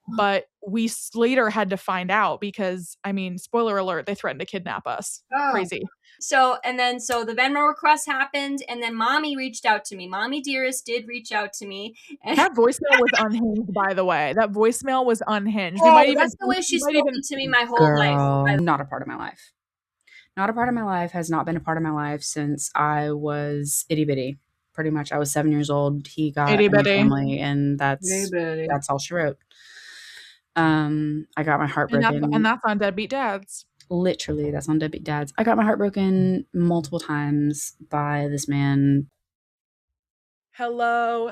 but we later had to find out because, I mean, spoiler alert, they threatened to kidnap us. Crazy. So the Venmo request happened, and then Mommy reached out to me. Mommy Dearest did reach out to me. That voicemail was unhinged, by the way. That voicemail was unhinged. That's the way she's spoken to me my whole life. Not a part of my life. Not a part of my life, has not been a part of my life since I was itty bitty. Pretty much, I was 7 years old. He got a family, and that's all she wrote. I got my heart broken. And that's on Deadbeat Dads. Literally, that's on Deadbeat Dads. I got my heart broken multiple times by this man. Hello,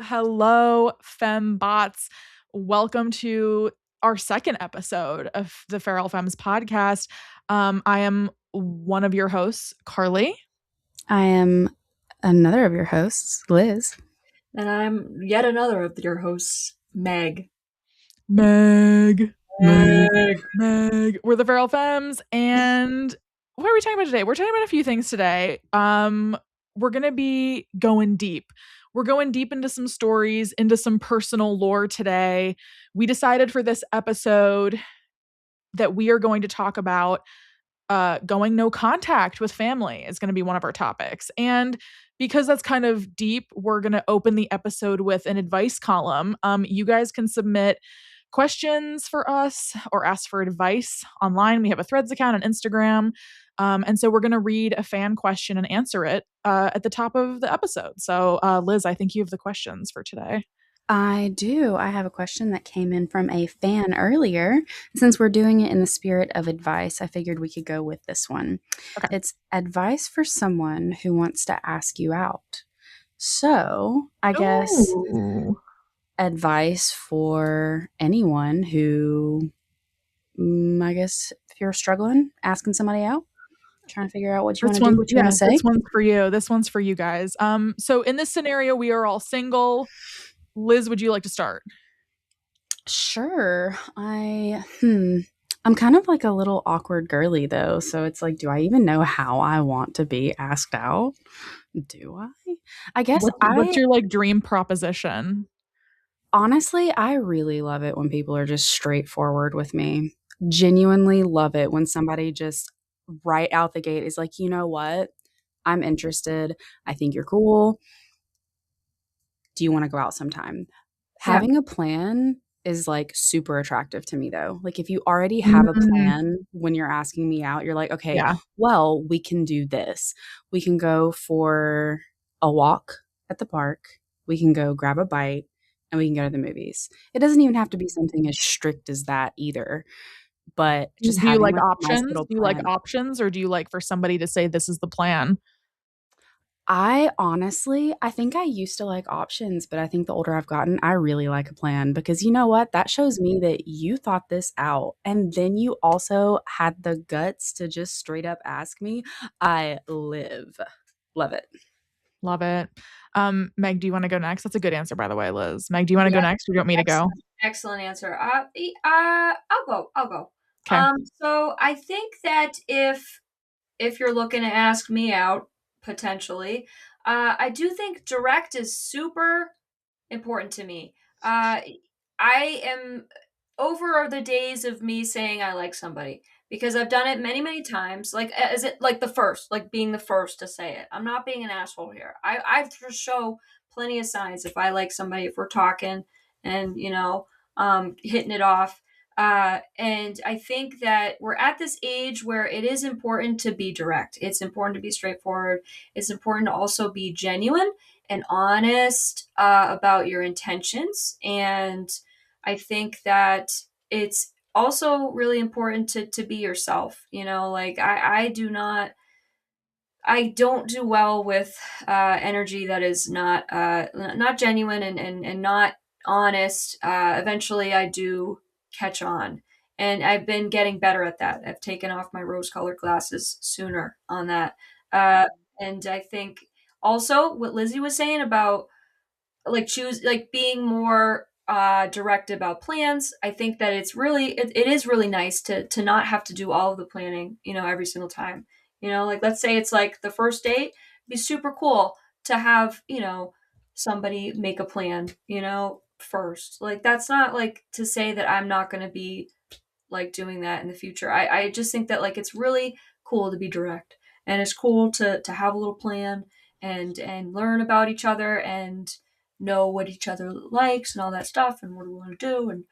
Fembots. Welcome to our second episode of the Feral Femmes podcast. I am one of your hosts, Carly. I am another of your hosts, Liz. And I'm yet another of your hosts, Meg. Meg. We're the Feral Femmes, and what are we talking about today? We're talking about a few things today. We're gonna be going deep. We're going deep into some stories, into some personal lore today. We decided for this episode that we are going to talk about going no contact with family is going to be one of our topics. And because that's kind of deep, we're going to open the episode with an advice column. You guys can submit questions for us or ask for advice online. We have a Threads account on Instagram. And so we're going to read a fan question and answer it at the top of the episode. So Liz, I think you have the questions for today. I do. I have a question that came in from a fan earlier. Since we're doing it in the spirit of advice, I figured we could go with this one. Okay. It's advice for someone who wants to ask you out. So I guess advice for anyone who, I guess, if you're struggling, asking somebody out, trying to figure out what you want to do, what you want to say. This one's for you. This one's for you guys. So in this scenario, we are all single. Liz, would you like to start? Sure. I'm kind of like a little awkward girly though. So it's like, do I even know how I want to be asked out? Do I? I guess what's your like dream proposition? Honestly, I really love it when people are just straightforward with me. Genuinely love it when somebody just right out the gate is like, you know what? I'm interested. I think you're cool. Do you want to go out sometime? Yeah. Having a plan is like super attractive to me though. Like if you already have a plan when you're asking me out, you're like, okay, well, we can do this. We can go for a walk at the park. We can go grab a bite and we can go to the movies. It doesn't even have to be something as strict as that either. But just do you like options? Nice do you like options, or do you like for somebody to say this is the plan? I think I used to like options, but I think the older I've gotten, I really like a plan because you know what? That shows me that you thought this out. And then you also had the guts to just straight up ask me. Love it. Love it. Meg, do you want to go next? That's a good answer, by the way, Liz. Meg, do you want to go next, or do you want me to go? Excellent answer. I'll go. Okay. So I think that if you're looking to ask me out, potentially, I do think direct is super important to me. I am over the days of me saying I like somebody because I've done it many, many times. Like, is it like being the first to say it? I'm not being an asshole here. I show plenty of signs if I like somebody, if we're talking and, hitting it off. And I think that we're at this age where it is important to be direct. It's important to be straightforward. It's important to also be genuine and honest about your intentions. And I think that it's also really important to be yourself. Like I don't do well with energy that is not genuine and not honest. Eventually I do catch on, and I've been getting better at that. I've taken off my rose-colored glasses sooner on that. And I think also what Lizzie was saying about being more direct about plans. I think that it is really nice to not have to do all of the planning, every single time. Like let's say it's like the first date, it'd be super cool to have, somebody make a plan, first. Like, that's not like to say that I'm not going to be like doing that in the future. I just think that like it's really cool to be direct, and it's cool to have a little plan and learn about each other and know what each other likes and all that stuff and what do we want to do and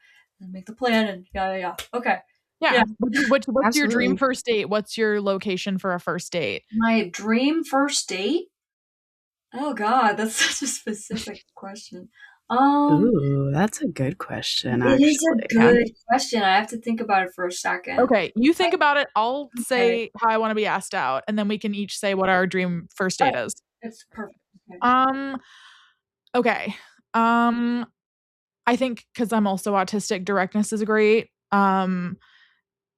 make the plan and yeah. Okay. Yeah. Yeah. What's your dream Absolutely. first date? What's your location for a first date? My dream first date? Oh God, that's such a specific question. Um, Ooh, that's a good question, it is a actually. good question. I have to think about it for a second. Okay, you think about it. I'll Okay. say how I want to be asked out, and then we can each say what our dream first date Oh, is. it's perfect. Okay. Um, okay. Um, I think because I'm also autistic, directness is great.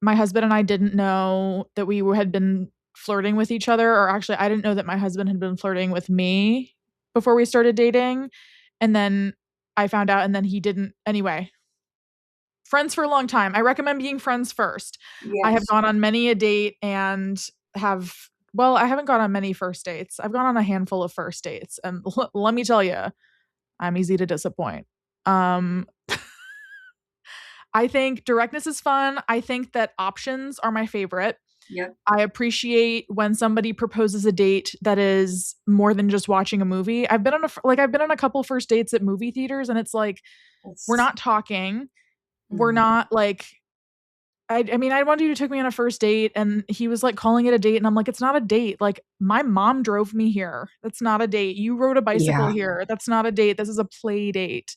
My husband and I didn't know that we had been flirting with each other, or actually, I didn't know that my husband had been flirting with me before we started dating, and then I found out, and then he didn't. Anyway, friends for a long time. I recommend being friends first. I have Yes. gone on many a date and have well, I haven't gone on many first dates. I've gone on a handful of first dates, and let me tell you, I'm easy to disappoint. Um, I think directness is fun. I think that options are my favorite. Yep. I appreciate when somebody proposes a date that is more than just watching a movie. I've been on a couple first dates at movie theaters, and it's like we're That's not talking. We're mm. not like I mean, I wanted you to take me on a first date, and he was, like, calling it a date, and I'm like, "It's not a date, like, my mom drove me here. That's not a date. You rode a bicycle Yeah. here. That's not a date. This is a play date."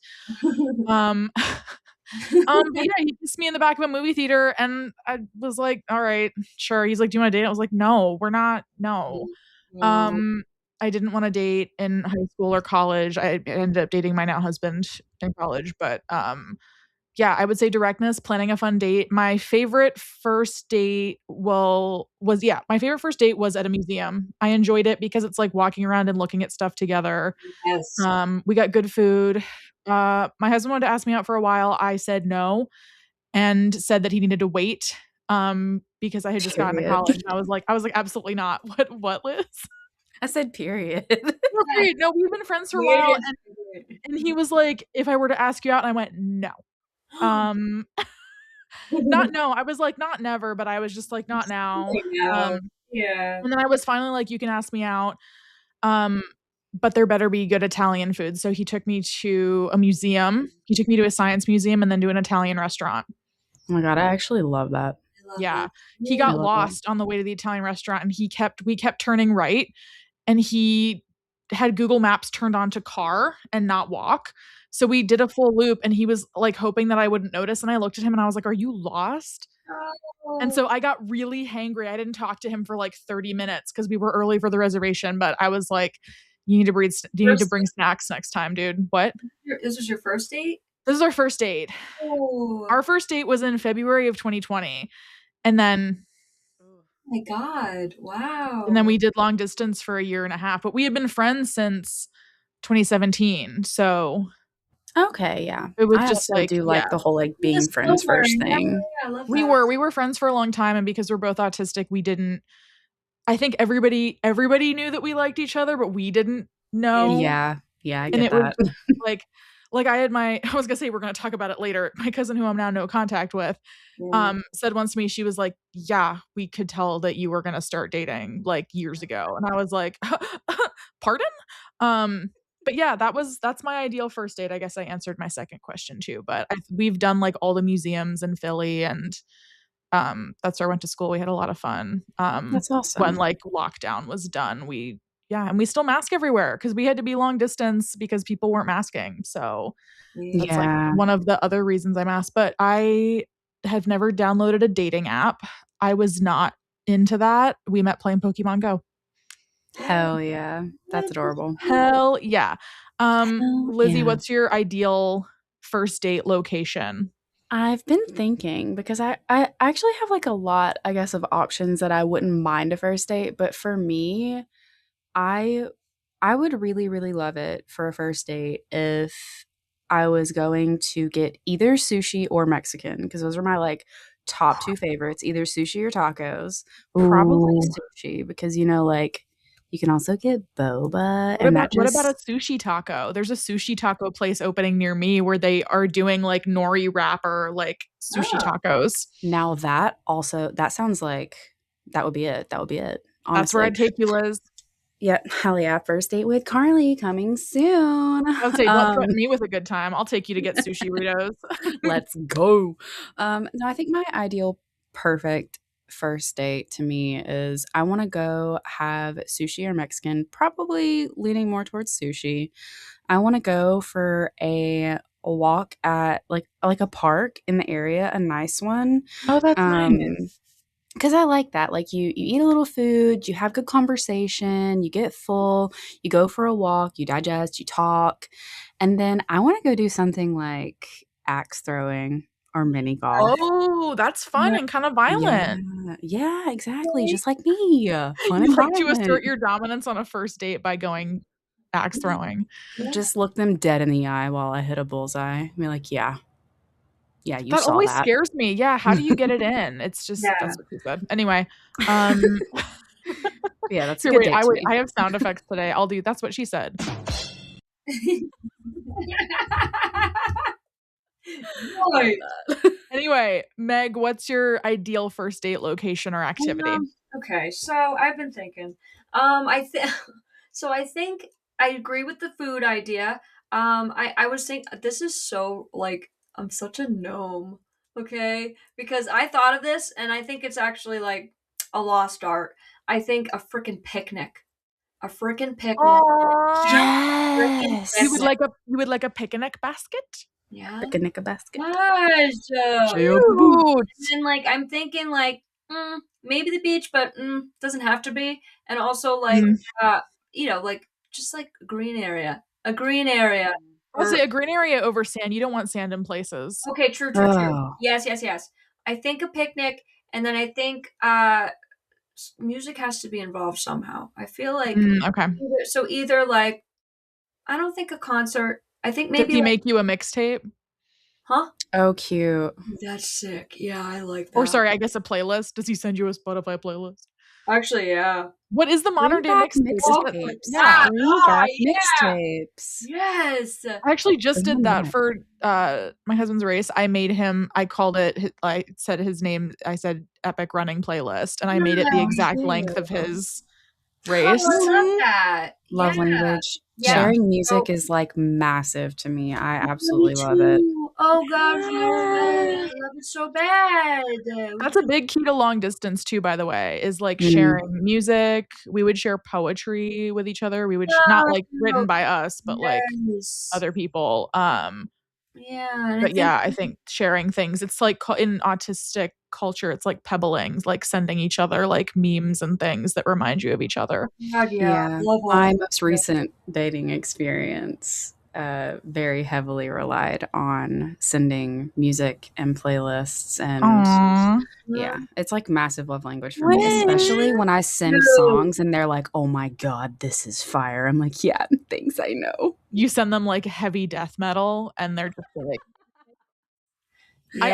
Um, but yeah, he kissed me in the back of a movie theater, and I was like, "Alright, sure." He's like, "Do you wanna date?" I was like, "No, we're not no." No. Um, I didn't wanna date in high school or college. I ended up dating my now husband in college, but, yeah, I would say directness, planning a fun date. My favorite first date my favorite first date was at a museum. I enjoyed it because it's like walking around and looking at stuff together. Yes. We got good food. My husband wanted to ask me out for a while. I said no and said that he needed to wait, because I had just gotten to Period. college. And I was like, "Absolutely not." "What, Liz?" I said period. "No, period. No, we've been friends for a while." Yes. And he was like, "If I were to ask you out," and I went, "No." Um Not no, I was like, "Not never," but I was just like, "Not now." Something out. Um, Yeah. and then I was finally like, "You can ask me out, um, but there better be good Italian food." So he took me to a museum. He took me to a science museum and then to an Italian restaurant. Oh my god, I actually love that. I love Yeah. that. He I got love that. lost on the way to the Italian restaurant, and we kept turning right, and he had Google Maps turned on to car and not walk. So we did a full loop, and he was, like, hoping that I wouldn't notice, and I looked at him and I was like, "Are you lost?" And Oh. so I got really hangry. I didn't talk to him for, like, 30 minutes because we were early for the reservation, but I was like, you need to First bring snacks next time, dude." "What?" this was your first date? "This is our first date." Oh. Our first date was in February of 2020, and then My God. we Wow. did long distance for a year and a half, but we had been friends since 2017, so Okay, yeah. it was I just also like do yeah. like the whole, like, The being friends summer. first Yeah, thing. I love We that. were we were friends for a long time, and because we're both autistic, we didn't I think everybody knew that we liked each other, but we didn't know, Yeah. Yeah, I and get it was that. like I had my I was gonna say we're gonna talk about it later. My cousin who I'm now no contact with, Yeah. said once to me, she was like, "Yeah, we could tell that you were gonna start dating, like, years ago." And I was like, "Pardon?" But yeah, that's my ideal first date. I guess I answered my second question too, but we've done, like, all the museums in Philly, and, that's where I went to school. We had a lot of fun. That's When, awesome. like, lockdown was done, and we still mask everywhere because we had to be long distance because people weren't masking, so that's, like, Yeah. one of the other reasons I mask, but I have never downloaded a dating app. I was not into that. We met playing Pokemon Go. Hell yeah. That's adorable. Hell yeah. Hell Lizzie, yeah. what's your ideal first date location? I've been thinking because I actually have, like, a lot, I guess, of options that I wouldn't mind a first date, but for me, I I would really, really love it for a first date if I was going to get either sushi or Mexican because those are my, like, top 2 favorites, either sushi or tacos. Probably Ooh. sushi because, you know, like, You can also get boba. What about a sushi taco? There's a sushi taco place opening near me where they are doing like nori wrapper, like sushi tacos. Now that sounds like that would be it. That would be it. Honestly. That's where I'd take you, Liz. Yeah, hell yeah. First date with Carly coming soon. I'll say, don't threaten me with a good time. I'll take you to get sushi burritos. Let's go. No, I think my ideal perfect first date to me is I want to go have sushi or Mexican, probably leaning more towards sushi. I want to go for a walk at like a park in the area, a nice one. Oh, that's nice. Because I like that. Like you eat a little food, you have good conversation, you get full, you go for a walk, you digest, you talk. And then I want to go do something like axe throwing or mini golf. Oh, that's fun and kind of violent. Yeah, exactly. Just like me. Fun and violent. You assert your dominance on a first date by going axe throwing. Just look them dead in the eye while I hit a bullseye. Be like, yeah, you saw that. That always scares me. Yeah, how do you get it in? It's just that's what she said. Anyway, yeah, that's a good date. I have sound effects today. I'll do. That's what she said. Anyway, Meg, what's your ideal first date location or activity? Okay, so I've been thinking. I think I agree with the food idea. I was thinking this is so like I'm such a gnome, okay? Because I thought of this and I think it's actually like a lost art. I think a freaking picnic. A freaking picnic. Oh, yes. You would like a picnic basket? Yeah. Picnic basket. Yes. And like I'm thinking like maybe the beach, but doesn't have to be. And also like like just like a green area. A green area. I'll say a green area over sand. You don't want sand in places. Okay, true. Yes. I think a picnic, and then I think music has to be involved somehow. I feel like okay. Either like I don't think a concert. I think maybe Did he make you a mixtape? Huh? Oh, cute. That's sick. Yeah, I like that. Or sorry, I guess a playlist. Does he send you a Spotify playlist? Actually, yeah. What is the modern day mixtape? Yeah, mixtapes. Yes. I actually just did that for my husband's race. I made him. I called it. I said his name. I said Epic Running Playlist, and I made it the exact length of his race. Oh, I love that. Love language. Yeah. Sharing music is like massive to me. I absolutely love it. Oh gosh, I love it so bad. That's a big key to long distance too, by the way, is like sharing music. We would share poetry with each other. We would not like written by us, but like other people. I think sharing things. It's like in autistic culture, it's like pebbling, like sending each other like memes and things that remind you of each other. Yeah. My most recent dating experience very heavily relied on sending music and playlists, and it's like massive love language for me, especially when I send songs and they're like, oh my god, this is fire. I'm like, yeah, thanks, I know. You send them like heavy death metal and they're just like I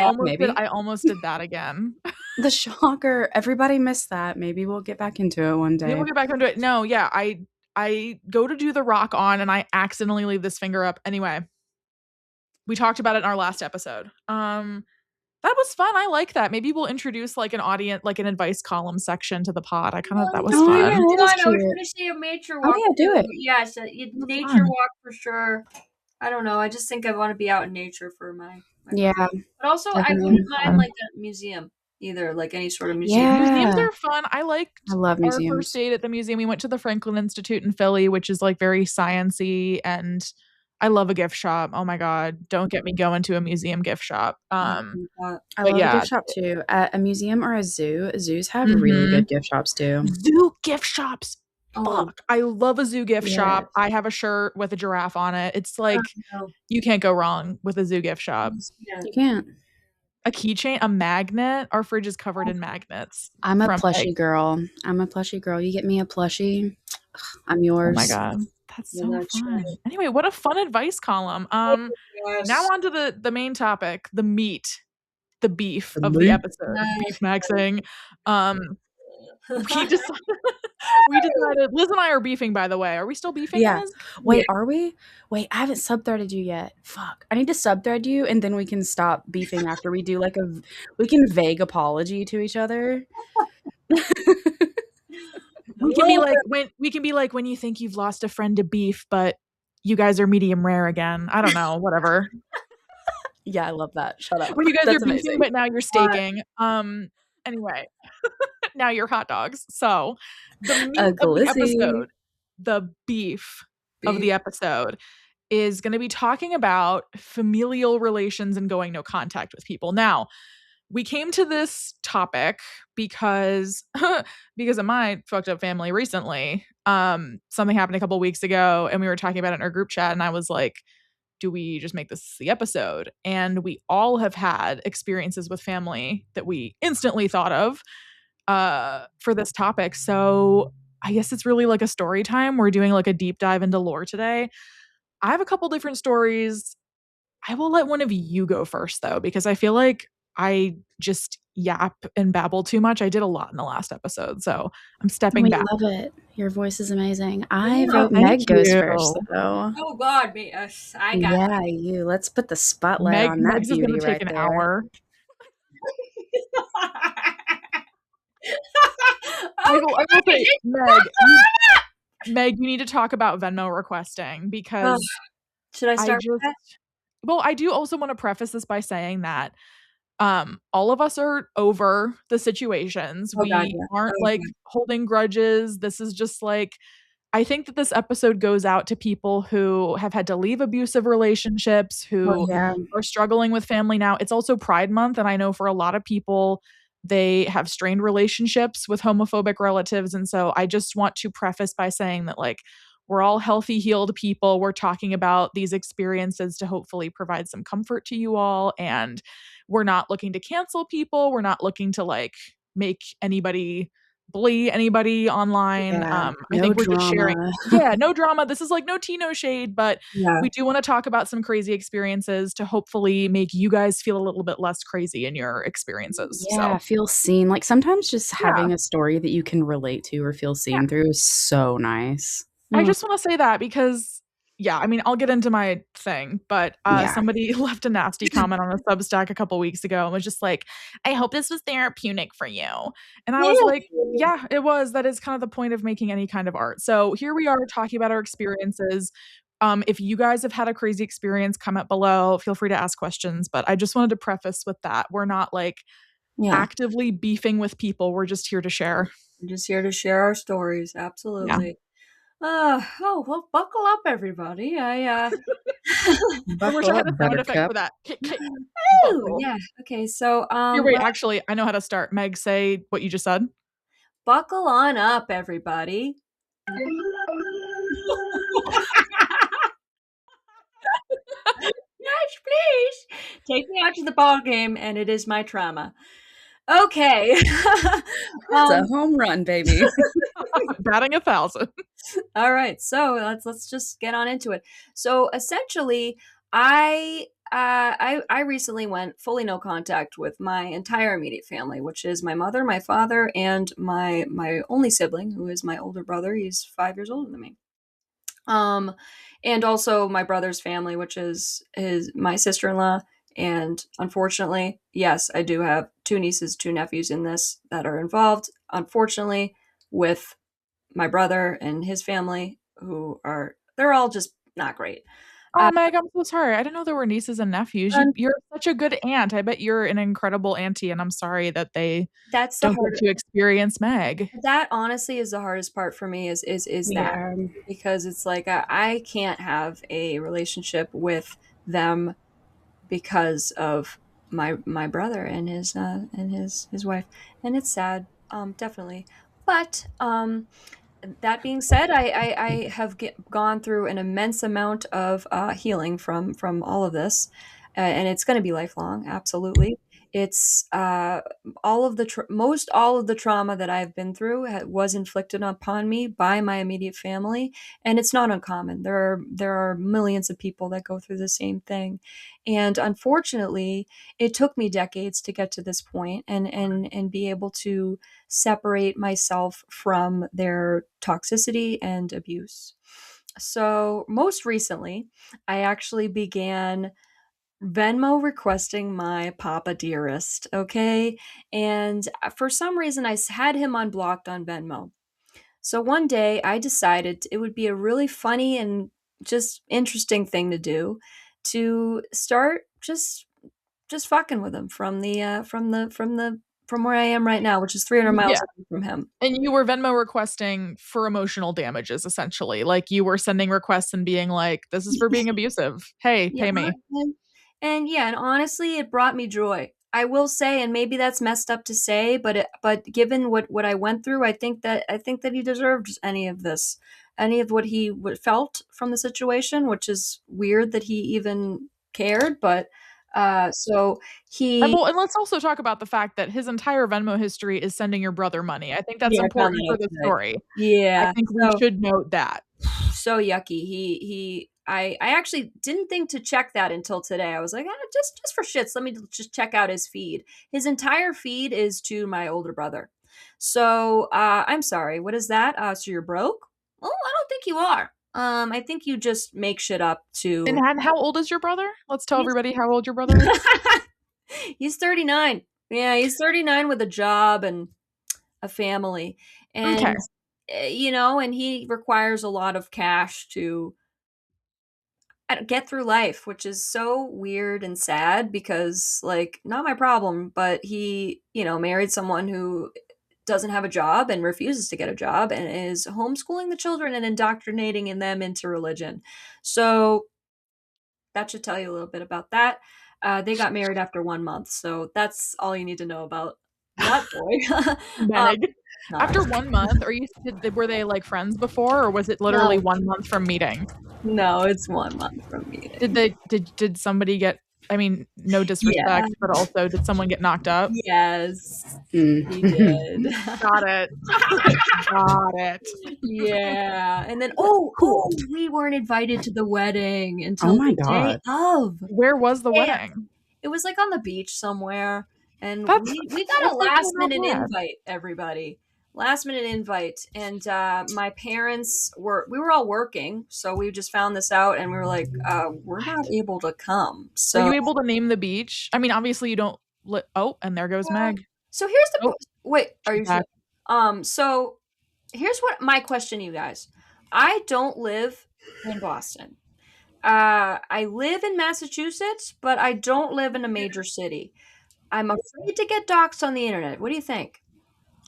almost did that again. The shocker. Everybody missed that. Maybe we'll get back into it one day. Maybe we'll get back into it. No, yeah, I go to do the rock on and I accidentally leave this finger up. Anyway, we talked about it in our last episode. That was fun. I like that. Maybe we'll introduce like an audience, like an advice column section to the pod. That was fun. Yeah, I was going to say a nature walk. Oh, yeah, do it. Yes, nature walk for sure. I don't know. I just think I want to be out in nature for my But also, I wouldn't mind like a museum either, like any sort of museum. Yeah. Museums are fun. I love museums. Our first date at the museum. We went to the Franklin Institute in Philly, which is like very science-y, and I love a gift shop. Oh my god, don't get me going to a museum gift shop. I love a gift shop too. At a museum or a zoo, zoos have really good gift shops too. Zoo gift shops. Fuck. I love a zoo gift shop. I have a shirt with a giraffe on it. It's like you can't go wrong with a zoo gift shop. You can't. A keychain, a magnet. Our fridge is covered in magnets. I'm a plushie girl. You get me a plushie, I'm yours. Oh my god. That's so fun. Anyway, what a fun advice column. Now on to the main topic, the meat, the beef of the episode. Beef maxing. We decided Liz and I are beefing, by the way. Are we still beefing, Yeah. Liz? Wait, are we? Wait, I haven't sub-threaded you yet. Fuck. I need to sub-thread you, and then we can stop beefing after we do, like, we can vague apology to each other. We can be like when you think you've lost a friend to beef, but you guys are medium rare again. I don't know, whatever. Yeah, I love that. Shut up. When you guys That's are beefing, amazing. but now you're steaking. Anyway, now you're hot dogs. So the meat of the Glizzy. episode, the beef of Beef. the episode is going to be talking about familial relations and going no contact with people. Now, we came to this topic because because of my fucked up family recently. Something happened a couple weeks ago and we were talking about it in our group chat and I was like, do we just make this the episode? And we all have had experiences with family that we instantly thought of for this topic. So I guess it's really like a story time. We're doing like a deep dive into lore today. I have a couple different stories. I will let one of you go first though, because I feel like I just yap and babble too much. I did a lot in the last episode, so I'm stepping We back. love it. Your voice is amazing. I Oh, vote Meg goes first, you. though. Oh God, me. I got Yeah, you. Let's put the spotlight on that Meg's is beauty gonna take right an there. hour. I will say, Meg, you need to talk about Venmo requesting because should I start with that? Well, I do also want to preface this by saying that all of us are over the situations. Oh, We God, yeah. aren't Oh, like God. holding grudges. This is just like I think that this episode goes out to people who have had to leave abusive relationships, who yeah. are struggling with family now. It's also Pride Month, and I know for a lot of people, they have strained relationships with homophobic relatives. And so I just want to preface by saying that, like, we're all healthy, healed people. We're talking about these experiences to hopefully provide some comfort to you all. And we're not looking to cancel people. We're not looking to, like, make anybody bully anybody online. Yeah, I no think we're just sharing. drama. Yeah, no drama. This is like no tea, no shade, but Yeah. we do want to talk about some crazy experiences to hopefully make you guys feel a little bit less crazy in your experiences. Yeah, So feel seen. Like, sometimes just having a story that you can relate to or feel seen through is so nice. I just want to say that because, yeah, I mean, I'll get into my thing, but Yeah. somebody left a nasty comment on a Substack a couple weeks ago and was just like, I hope this was therapeutic for you. And I was like, yeah, it was. That is kind of the point of making any kind of art. So here we are talking about our experiences. If you guys have had a crazy experience, comment below. Feel free to ask questions. But I just wanted to preface with that. We're not like actively beefing with people. We're just here to share. We're just here to share our stories. Absolutely. Yeah. Oh, well, buckle up, everybody. I wish I had a sound effect for that. Oh, yeah. Okay, so Here, wait, actually, I know how to start. Meg, say what you just said. Buckle on up, everybody. Yes, please. Take me out to the ball game, and it is my trauma. Okay. That's a home run, baby. Batting 1,000. All right, so let's just get on into it. So essentially, I recently went fully no contact with my entire immediate family, which is my mother, my father, and my only sibling, who is my older brother. He's 5 years older than me. And also my brother's family, which is my sister-in-law. And unfortunately, yes, I do have 2 nieces, 2 nephews in this that are involved. Unfortunately, with my brother and his family, they're all just not great. Oh, Meg, I'm so sorry. I didn't know there were nieces and nephews. You're such a good aunt. I bet you're an incredible auntie, and I'm sorry that they don't get to experience Meg. That honestly is the hardest part for me is that, because it's like I can't have a relationship with them because of my brother and his wife, and it's sad, definitely. But that being said, I have gone through an immense amount of healing from all of this, and it's going to be lifelong, absolutely. It's all of the most all of the trauma that I've been through was inflicted upon me by my immediate family, and it's not uncommon. There are millions of people that go through the same thing, and unfortunately, it took me decades to get to this point and be able to separate myself from their toxicity and abuse. So, most recently, I actually began Venmo requesting my Papa Dearest, okay? And for some reason, had him unblocked on Venmo. So one day, I decided it would be a really funny and just interesting thing to do to start just fucking with him from where I am right now, which is 300 miles Yeah. away from him. And you were Venmo requesting for emotional damages, essentially. Like you were sending requests and being like, this is for being abusive. Hey, Yeah, pay me. and yeah, and honestly, it brought me joy. I will say, and maybe that's messed up to say, but given what I went through, I think that he deserved any of this, any of what he felt from the situation, which is weird that he even cared. But so And he, well, and let's also talk about the fact that his entire Venmo history is sending your brother money. I think that's yeah, I found important that for out the today. story. I Yeah, think we should note that. so yucky. I actually didn't think to check that until today. I was like, just for shits, let me just check out his feed. His entire feed is to my older brother. So I'm sorry. What is that? So you're broke? Well, I don't think you are. I think you just make shit up And to. how old is your brother? Let's tell He's everybody how old your brother is. he's 39. Yeah, he's 39 with a job and a family, Okay. and and he requires a lot of cash to get through life, which is so weird and sad because, like, not my problem, but he, married someone who doesn't have a job and refuses to get a job and is homeschooling the children and indoctrinating in them into religion. So that should tell you a little bit about that. They got married after 1 month, so that's all you need to know about that boy. Meg. Not. After 1 month, were they like friends before, or was it literally No, 1 month from meeting? no, it's 1 month from Did meeting. they did somebody get, I mean, no Yeah. disrespect, but also did someone get knocked up? Yes, he Mm. did. Got it. Got it. Yeah, and then Cool. we weren't invited to the wedding Oh until my the day god. of. Where was the Yeah, wedding? it was, like, on the beach somewhere, and That's we got a that's actually last not minute bad. invite, everybody. Last minute invite, and, my parents we were all working, so we just found this out, and we were like, "We're not What? able to come." Were So you able to name the beach? I mean, obviously you don't oh, and there goes well, Meg. so here's the Oh, wait, are she's you sure? back. So here's what my question, you guys. I don't live in Boston. I live in Massachusetts, but I don't live in a major city. I'm afraid to get doxxed on the internet. What do you think?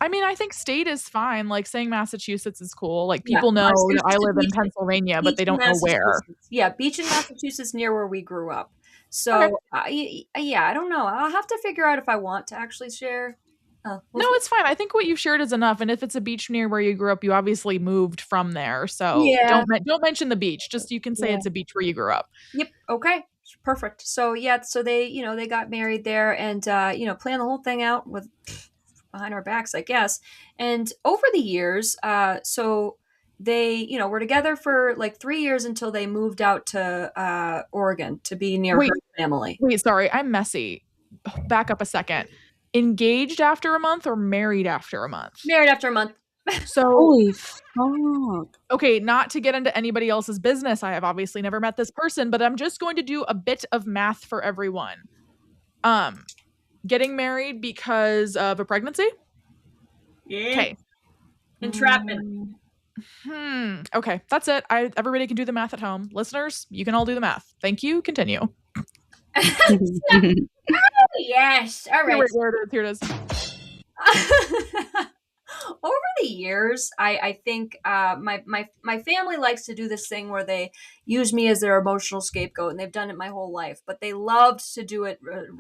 I mean, I think state is fine. Like saying Massachusetts is cool. Like Yeah, people know that I Just a live in beach, Pennsylvania, but beach they in don't know where. Massachusetts. Yeah, beach in Massachusetts near where we grew up. Okay. So, yeah, I don't know. I'll have to figure out if I want to actually share. No, it's fine. I think what you've shared is enough. And if it's a beach near where you grew up, you obviously moved from there. So Yeah, don't mention the beach. Just you can say yeah. it's a beach where you grew up. Yep. Okay. Perfect. So yeah, so they got married there and planned the whole thing out with behind our backs, I guess. And over the years, so they, were together for like 3 years until they moved out to Oregon to be near her Wait, family. wait, sorry, I'm messy. Back up a second. Engaged after a month or married after a month? Married after a month. So, Holy fuck. okay, not to get into anybody else's business. I have obviously never met this person, but I'm just going to do a bit of math for everyone. Getting married because of a pregnancy? Yeah. Okay. Entrapment. Okay, that's it. Everybody can do the math at home. Listeners, you can all do the math. Thank you. Continue. Yes. All right. Here it is. Over the years, I think my family likes to do this thing where they use me as their emotional scapegoat, and they've done it my whole life. But they loved to do it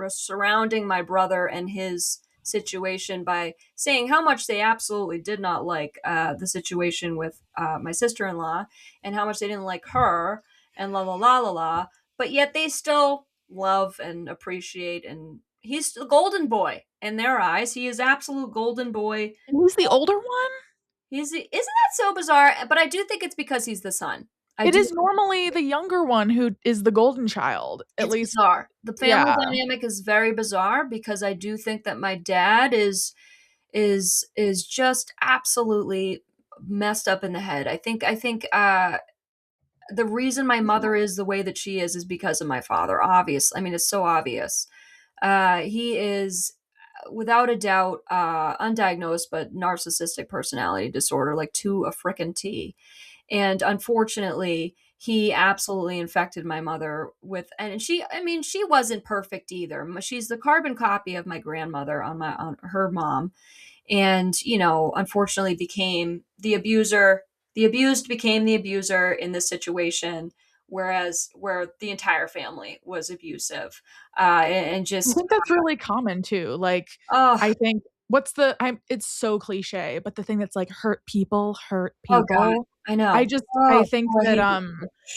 surrounding my brother and his situation by saying how much they absolutely did not like the situation with my sister-in-law, and how much they didn't like her, and la la la la la. But yet they still love and appreciate and He's the golden boy in their eyes. He is absolute golden boy. And he's the older one? Isn't that so bizarre? But I do think it's because he's the son. I It do. is normally the younger one who is the golden child, at It's least. bizarre. The family Yeah. dynamic is very bizarre because I do think that my dad is just absolutely messed up in the head. I think the reason my mother is the way that she is because of my father. Obviously, I mean it's so obvious. He is without a doubt undiagnosed but narcissistic personality disorder, like to a frickin' T. And unfortunately, he absolutely infected my mother with, and she, I mean, she wasn't perfect either. She's the carbon copy of my grandmother on her mom, and unfortunately became the abuser. The abused became the abuser in this situation, where the entire family was abusive, and I just think that's really common too. Like, oh I think it's so cliche, but the thing that's like hurt oh god, people. I know. I Oh, think I that hate it.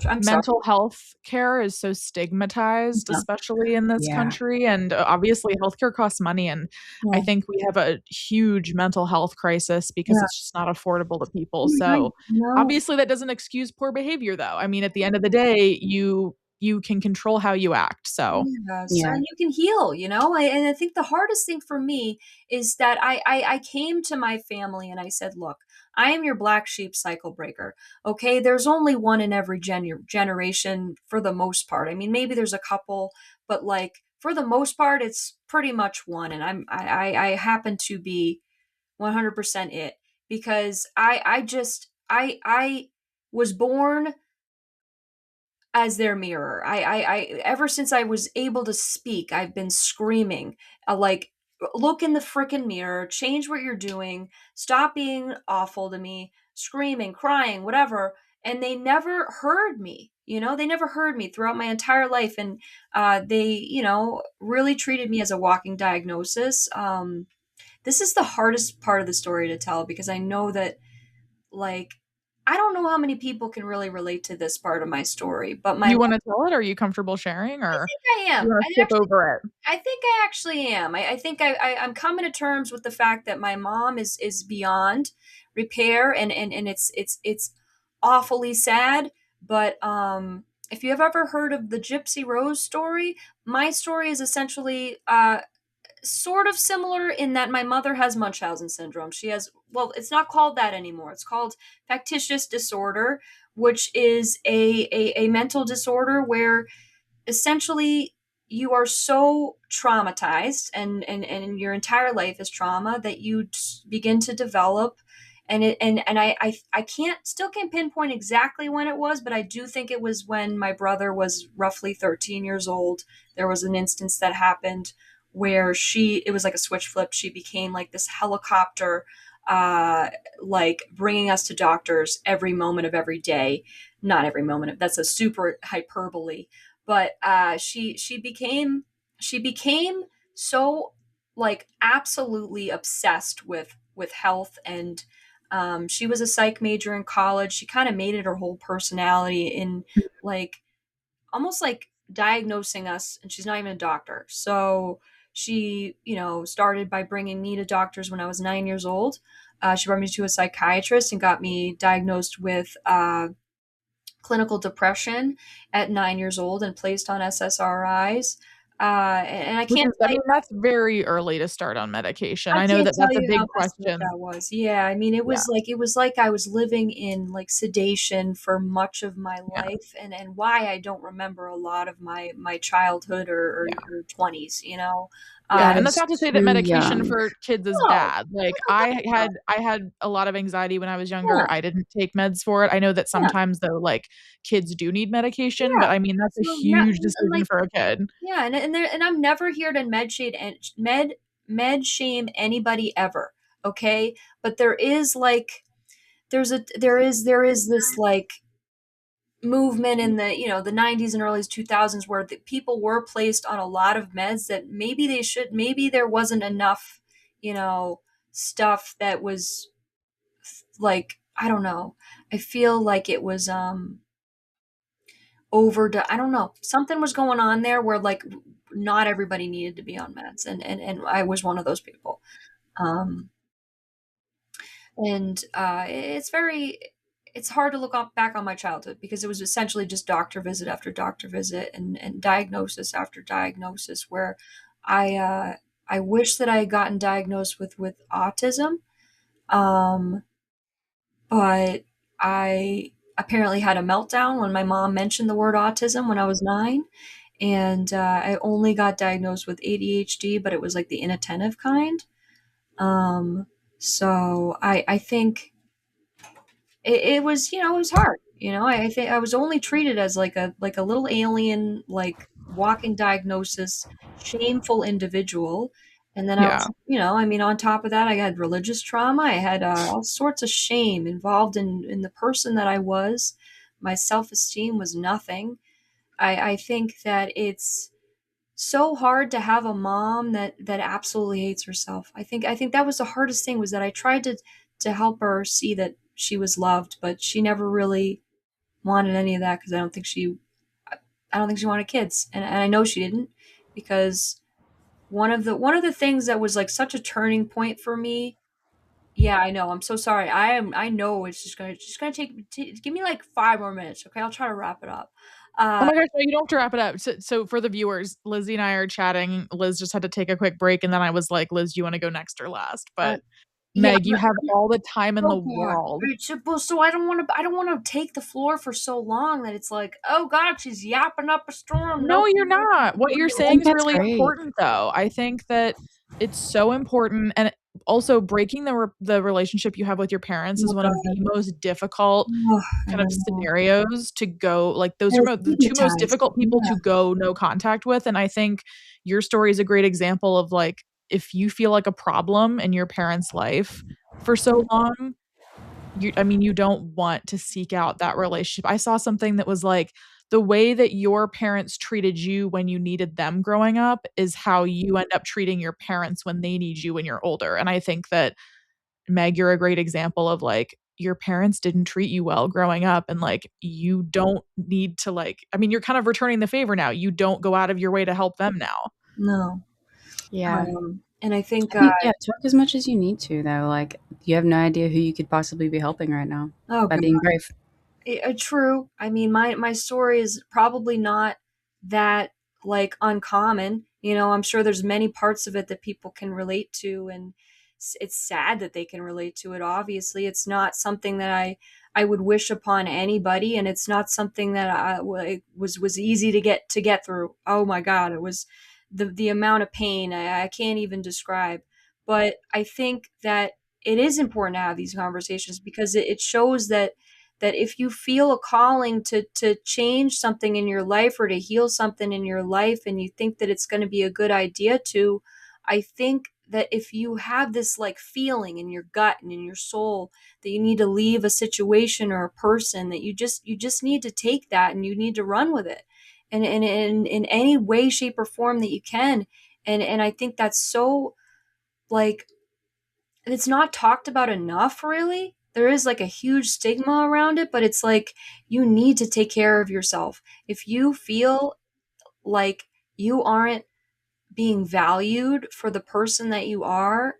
I'm sorry. mental health care is so stigmatized, Yeah, especially in this Yeah. country. And obviously, healthcare costs money. And I yeah, think we have a huge mental health crisis because yeah. it's just not affordable to people. You're right. So No. obviously, that doesn't excuse poor behavior, though. I mean, at the end of the day, you can control how you act. So Yes, Yeah. and you can heal, and I think the hardest thing for me is that I came to my family and I said, look, I am your black sheep cycle breaker. Okay, there's only one in every generation for the most part. I mean, maybe there's a couple, but like for the most part, it's pretty much one, and I happen to be 100% it because I was born as their mirror. I ever since I was able to speak, I've been screaming, like, look in the freaking mirror, change what you're doing, stop being awful to me, screaming, crying, whatever. And they never heard me. They never heard me throughout my entire life, and they, really treated me as a walking diagnosis. This is the hardest part of the story to tell because I know that, like, I don't know how many people can really relate to this part of my story, but my you want to tell it? Are you comfortable sharing, I or think I you am. want to skip over it? I think I actually am. I think I'm coming to terms with the fact that my mom is beyond repair, and it's awfully sad. But if you have ever heard of the Gypsy Rose story, my story is essentially sort of similar in that my mother has Munchausen syndrome. She has, well, it's not called that anymore. It's called factitious disorder, which is a mental disorder where essentially you are so traumatized, and your entire life is trauma, that you begin to develop, and I can't pinpoint exactly when it was, but I do think it was when my brother was roughly 13 years old. There was an instance that happened where it was like a switch flip. She became like this helicopter, like bringing us to doctors every moment of every day. Not every moment that's a super hyperbole, but she became so, like, absolutely obsessed with health, and she was a psych major in college. She kind of made it her whole personality in, like, almost like diagnosing us, and she's not even a doctor. So she, started by bringing me to doctors when I was 9 years old. She brought me to a psychiatrist and got me diagnosed with clinical depression at 9 years old and placed on SSRIs. And Which is, I mean, that's very early to start on medication. I I know can't that tell that's a you big how messed up question. that was. Yeah, I mean, Yeah, it was like I was living in, like, sedation for much of my yeah, life, and why I don't remember a lot of my childhood yeah. or 20s. Yeah, That Uh, and that's is not to say that too medication young. for kids is no, bad. Like, no, God, no. I had a lot of anxiety when I was Yeah, younger. I didn't take meds for it. I know that yeah, sometimes though, like, kids do need medication, yeah. but I mean, that's a So not, huge and decision like, for a kid. yeah, and I'm never here to med shame anybody ever. Okay, but there is this, like, movement in the 90s and early 2000s where the people were placed on a lot of meds that maybe there wasn't enough, you know stuff that was, like, I don't know. I feel like it was overdone. I don't know, something was going on there where, like, not everybody needed to be on meds, and I was one of those people. Um, and it's hard to look back on my childhood because it was essentially just doctor visit after doctor visit and diagnosis after diagnosis where I uh, I wish that I had gotten diagnosed with autism, um, but I apparently had a meltdown when my mom mentioned the word autism when I was 9, and I only got diagnosed with ADHD, but it was like the inattentive kind. Um, so I think it was, it was hard. I think I was only treated as like a little alien, like walking diagnosis, shameful individual. And then I Yeah. was, I mean, on top of that, I had religious trauma. I had all sorts of shame involved in the person that I was. My self-esteem was nothing. I think that it's so hard to have a mom that absolutely hates herself. I think that was the hardest thing, was that I tried to help her see that she was loved, but she never really wanted any of that because I don't think she wanted kids, and I know she didn't, because one of the things that was like such a turning point for me. Yeah, I know. I'm so sorry. I know it's just gonna give me like 5 more minutes. Okay, I'll try to wrap it up. Oh Uh, my gosh, no, you don't have to wrap it up. So for the viewers, Lizzie and I are chatting. Liz just had to take a quick break, and then I was like, "Liz, do you want to go next or last?" uh, But yeah, Meg, you have all the time in the oh god. world. So I don't want to take the floor for so long that it's like, oh god, she's yapping up a storm. No, Nope. you're not. What you're I think saying is that's really great. important, though. I think that it's so important, and also breaking the relationship you have with your parents is Oh one of the god. most difficult Oh, I kind of know. scenarios to go, like, those And are it's the 2 most stigmatized. difficult people Yeah. to go no contact with, and I think your story is a great example of, like, if you feel like a problem in your parents' life for so long, you don't want to seek out that relationship. I saw something that was like, the way that your parents treated you when you needed them growing up is how you end up treating your parents when they need you when you're older, and I think that, Meg, you're a great example of, like, your parents didn't treat you well growing up, and, like, you don't need to, like, you're kind of returning the favor now. You don't go out of your way to help them now. No. Yeah. And I think, I think, yeah, talk as much as you need to, though. Like, you have no idea who you could possibly be helping right now oh by god. being brave. True. I mean, my story is probably not that, like, uncommon. I'm sure there's many parts of it that people can relate to, and it's sad that they can relate to it. Obviously, it's not something that I would wish upon anybody, and it's not something that was easy to get through. Oh my God, it was the amount of pain I can't even describe. But I think that it is important to have these conversations because it shows that if you feel a calling to change something in your life or to heal something in your life, and you think that it's going to be a good idea to, I think that if you have this like feeling in your gut and in your soul that you need to leave a situation or a person, that you just need to take that and you need to run with it, and in any way, shape, or form that you can. And I think that's so, like, it's not talked about enough, really. There is like a huge stigma around it, but it's like you need to take care of yourself. If you feel like you aren't being valued for the person that you are,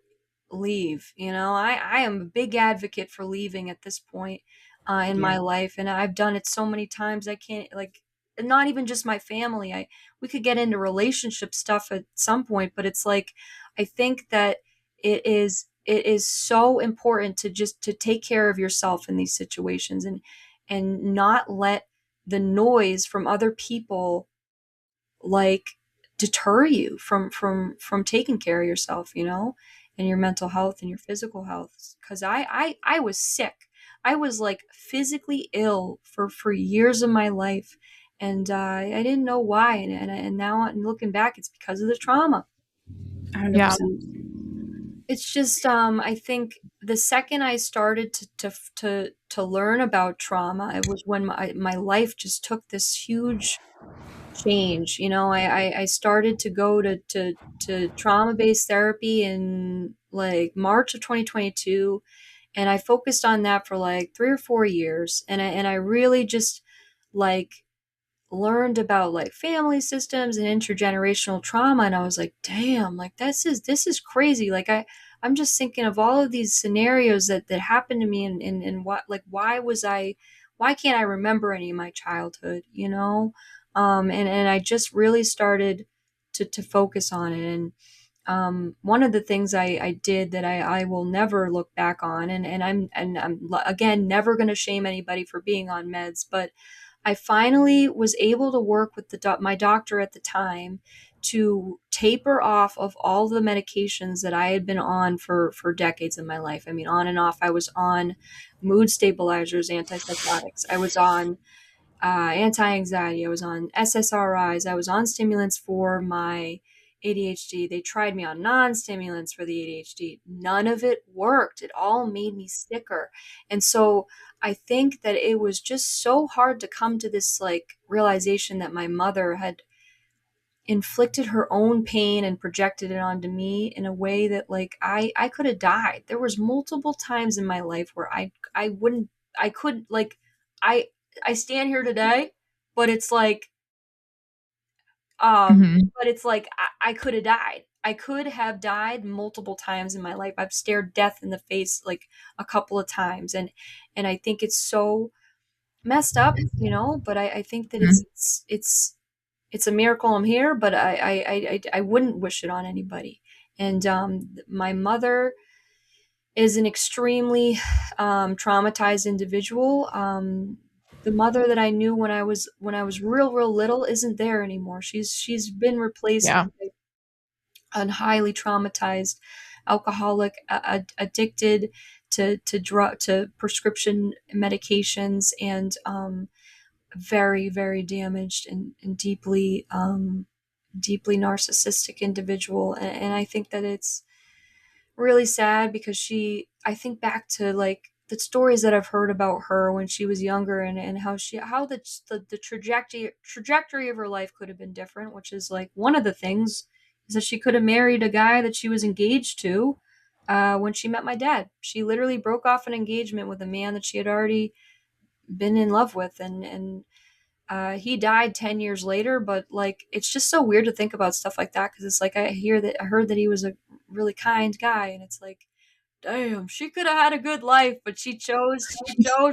leave. I am a big advocate for leaving at this point in Yeah. my life, and I've done it so many times. I can't, like, not even just my family. We could get into relationship stuff at some point, but it's like I think that it is so important to just to take care of yourself in these situations, and not let the noise from other people, like, deter you from taking care of yourself, and your mental health and your physical health. Because I was sick. I was like physically ill for years of my life, and I didn't know why. And now I'm looking back, it's because of the trauma. Yeah. 100%. It's just I think the second I started to learn about trauma, it was when my life just took this huge change. I started to go to trauma-based therapy in like March of 2022, and I focused on that for like 3 or 4 years, and I really just, like, learned about like family systems and intergenerational trauma, and I was like, damn, like this is crazy. Like I'm just thinking of all of these scenarios that happened to me, and what, like, why can't I remember any of my childhood, you know? And I just really started to focus on it. And one of the things I did that I will never look back on, and I'm again never going to shame anybody for being on meds, but I finally was able to work with my doctor at the time to taper off of all the medications that I had been on for decades in my life. I mean, on and off. I was on mood stabilizers, antipsychotics. I was on anti-anxiety. I was on SSRIs. I was on stimulants for my ADHD. They tried me on non-stimulants for the ADHD. None of it worked. It all made me sicker. And so I think that it was just so hard to come to this like realization that my mother had inflicted her own pain and projected it onto me in a way that like I could have died. There was multiple times in my life where I wouldn't I could like I I stand here today, but it's like Mhm. but it's like I could have died. I could have died multiple times in my life. I've stared death in the face like a couple of times, and I think it's so messed up, you know, but I think that Mhm. it's a miracle I'm here, but I wouldn't wish it on anybody. And my mother is an extremely traumatized individual. The mother that I knew when I was real little isn't there anymore. She's been replaced Yeah. by a highly traumatized alcoholic, addicted to drug to prescription medications, and very, very damaged and deeply narcissistic individual. And I think that it's really sad because I think back to like the stories that I've heard about her when she was younger, and how the trajectory of her life could have been different, which is like one of the things is that she could have married a guy that she was engaged to when she met my dad. She literally broke off an engagement with a man that she had already been in love with, and he died 10 years later. But like it's just so weird to think about stuff like that, because it's like I heard that he was a really kind guy, and it's like, damn, she could have had a good life, but she chose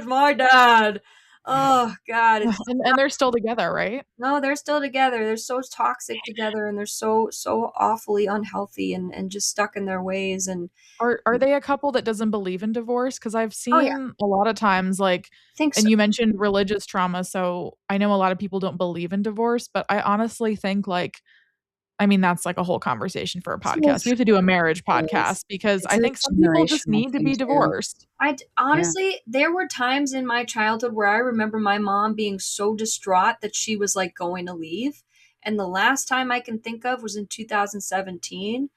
my dad. Oh god, Ugh, it's and they're still together, right? no, they're still together. They're so toxic together, and they're so awfully unhealthy, and just stuck in their ways. And Are they a couple that doesn't believe in divorce? Because 'Cause I've oh yeah, seen a lot of times, like, think so. and you mentioned religious trauma, so I know a lot of people don't believe in divorce, but I honestly think, like, I mean, that's like a whole conversation for a podcast. We have to do a marriage It's podcast because it's I a think some people just generational need to thing be too. divorced. Yeah. Honestly, there were times in my childhood where I remember my mom being so distraught that she was like going to leave. And the last time I can think of was in 2017,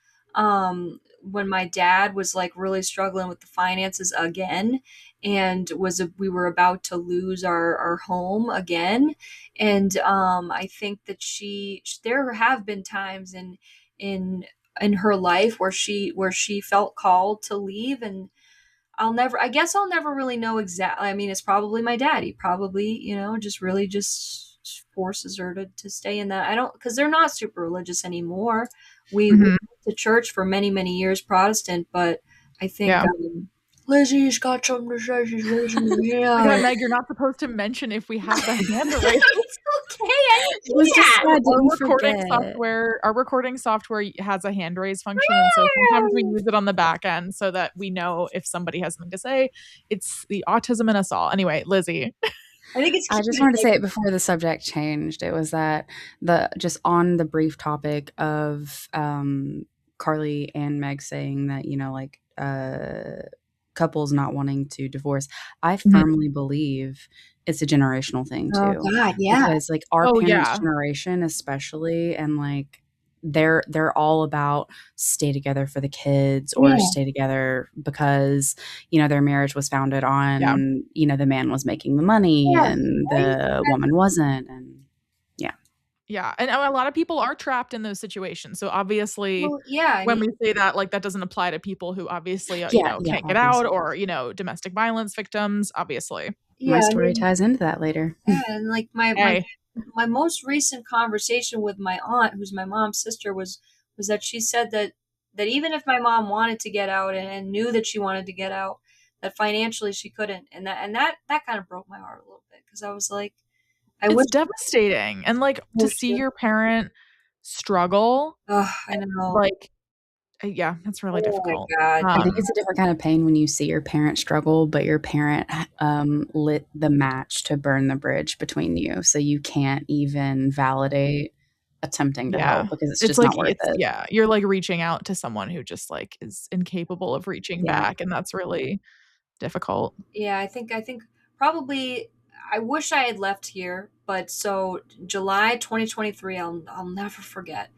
when my dad was like really struggling with the finances again, and we were about to lose our home again. And I think that there have been times in in her life where she felt called to leave. And I guess I'll never really know exactly. I mean, it's probably my dad. He probably, just really just forces her to stay in that. I don't, because they're not super religious anymore. We Mhm. went to church for many, many years, Protestant, but I think Yeah. Lizzie's got something to say. She's raising her My god, hand. Meg, you're not supposed to mention if we have the hand raised. It's okay. I didn't It do was just that. so I Our didn't recording forget. software our recording software has a hand raise function, and so sometimes we use it on the back end so that we know if somebody has something to say. It's the autism in us all. Anyway, Lizzie. I think it's I just cute. wanted to Like, say it before the subject changed. It was that the just on the brief topic of Carly and Meg saying that, like couples not wanting to divorce. I Mhm. firmly believe it's a generational thing oh too. God, yeah. Because like our Oh, parents' yeah. generation especially, and like they're all about stay together for the kids or Yeah. stay together because their marriage was founded Yeah. on the man was making the money Yeah. and the woman wasn't. And yeah. Yeah, and a lot of people are trapped in those situations, so obviously, Well, yeah. I when mean, we say that, like, that doesn't apply to people who obviously, Yeah, yeah, can't get out, obviously. or, domestic violence victims, obviously. My yeah. I story mean, ties into that later. yeah, and like my Hey. my most recent conversation with my aunt, who's my mom's sister, was that she said that even if my mom wanted to get out and knew that she wanted to get out, that financially she couldn't, and that kind of broke my heart a little bit because I was like, I It's wish. devastating, and, like, to see your parent struggle, Ugh, I know. like, yeah, that's really Oh my difficult. God. I think it's a different kind of pain when you see your parent struggle, but your parent, lit the match to burn the bridge between you, so you can't even validate attempting to Yeah. help because it's It's just like not worth it. you're, like, reaching out to someone who just, like, is incapable of reaching Yeah. back, and that's really difficult. Yeah, I think probably I wish I had left here, but so July 2023, I'll never forget.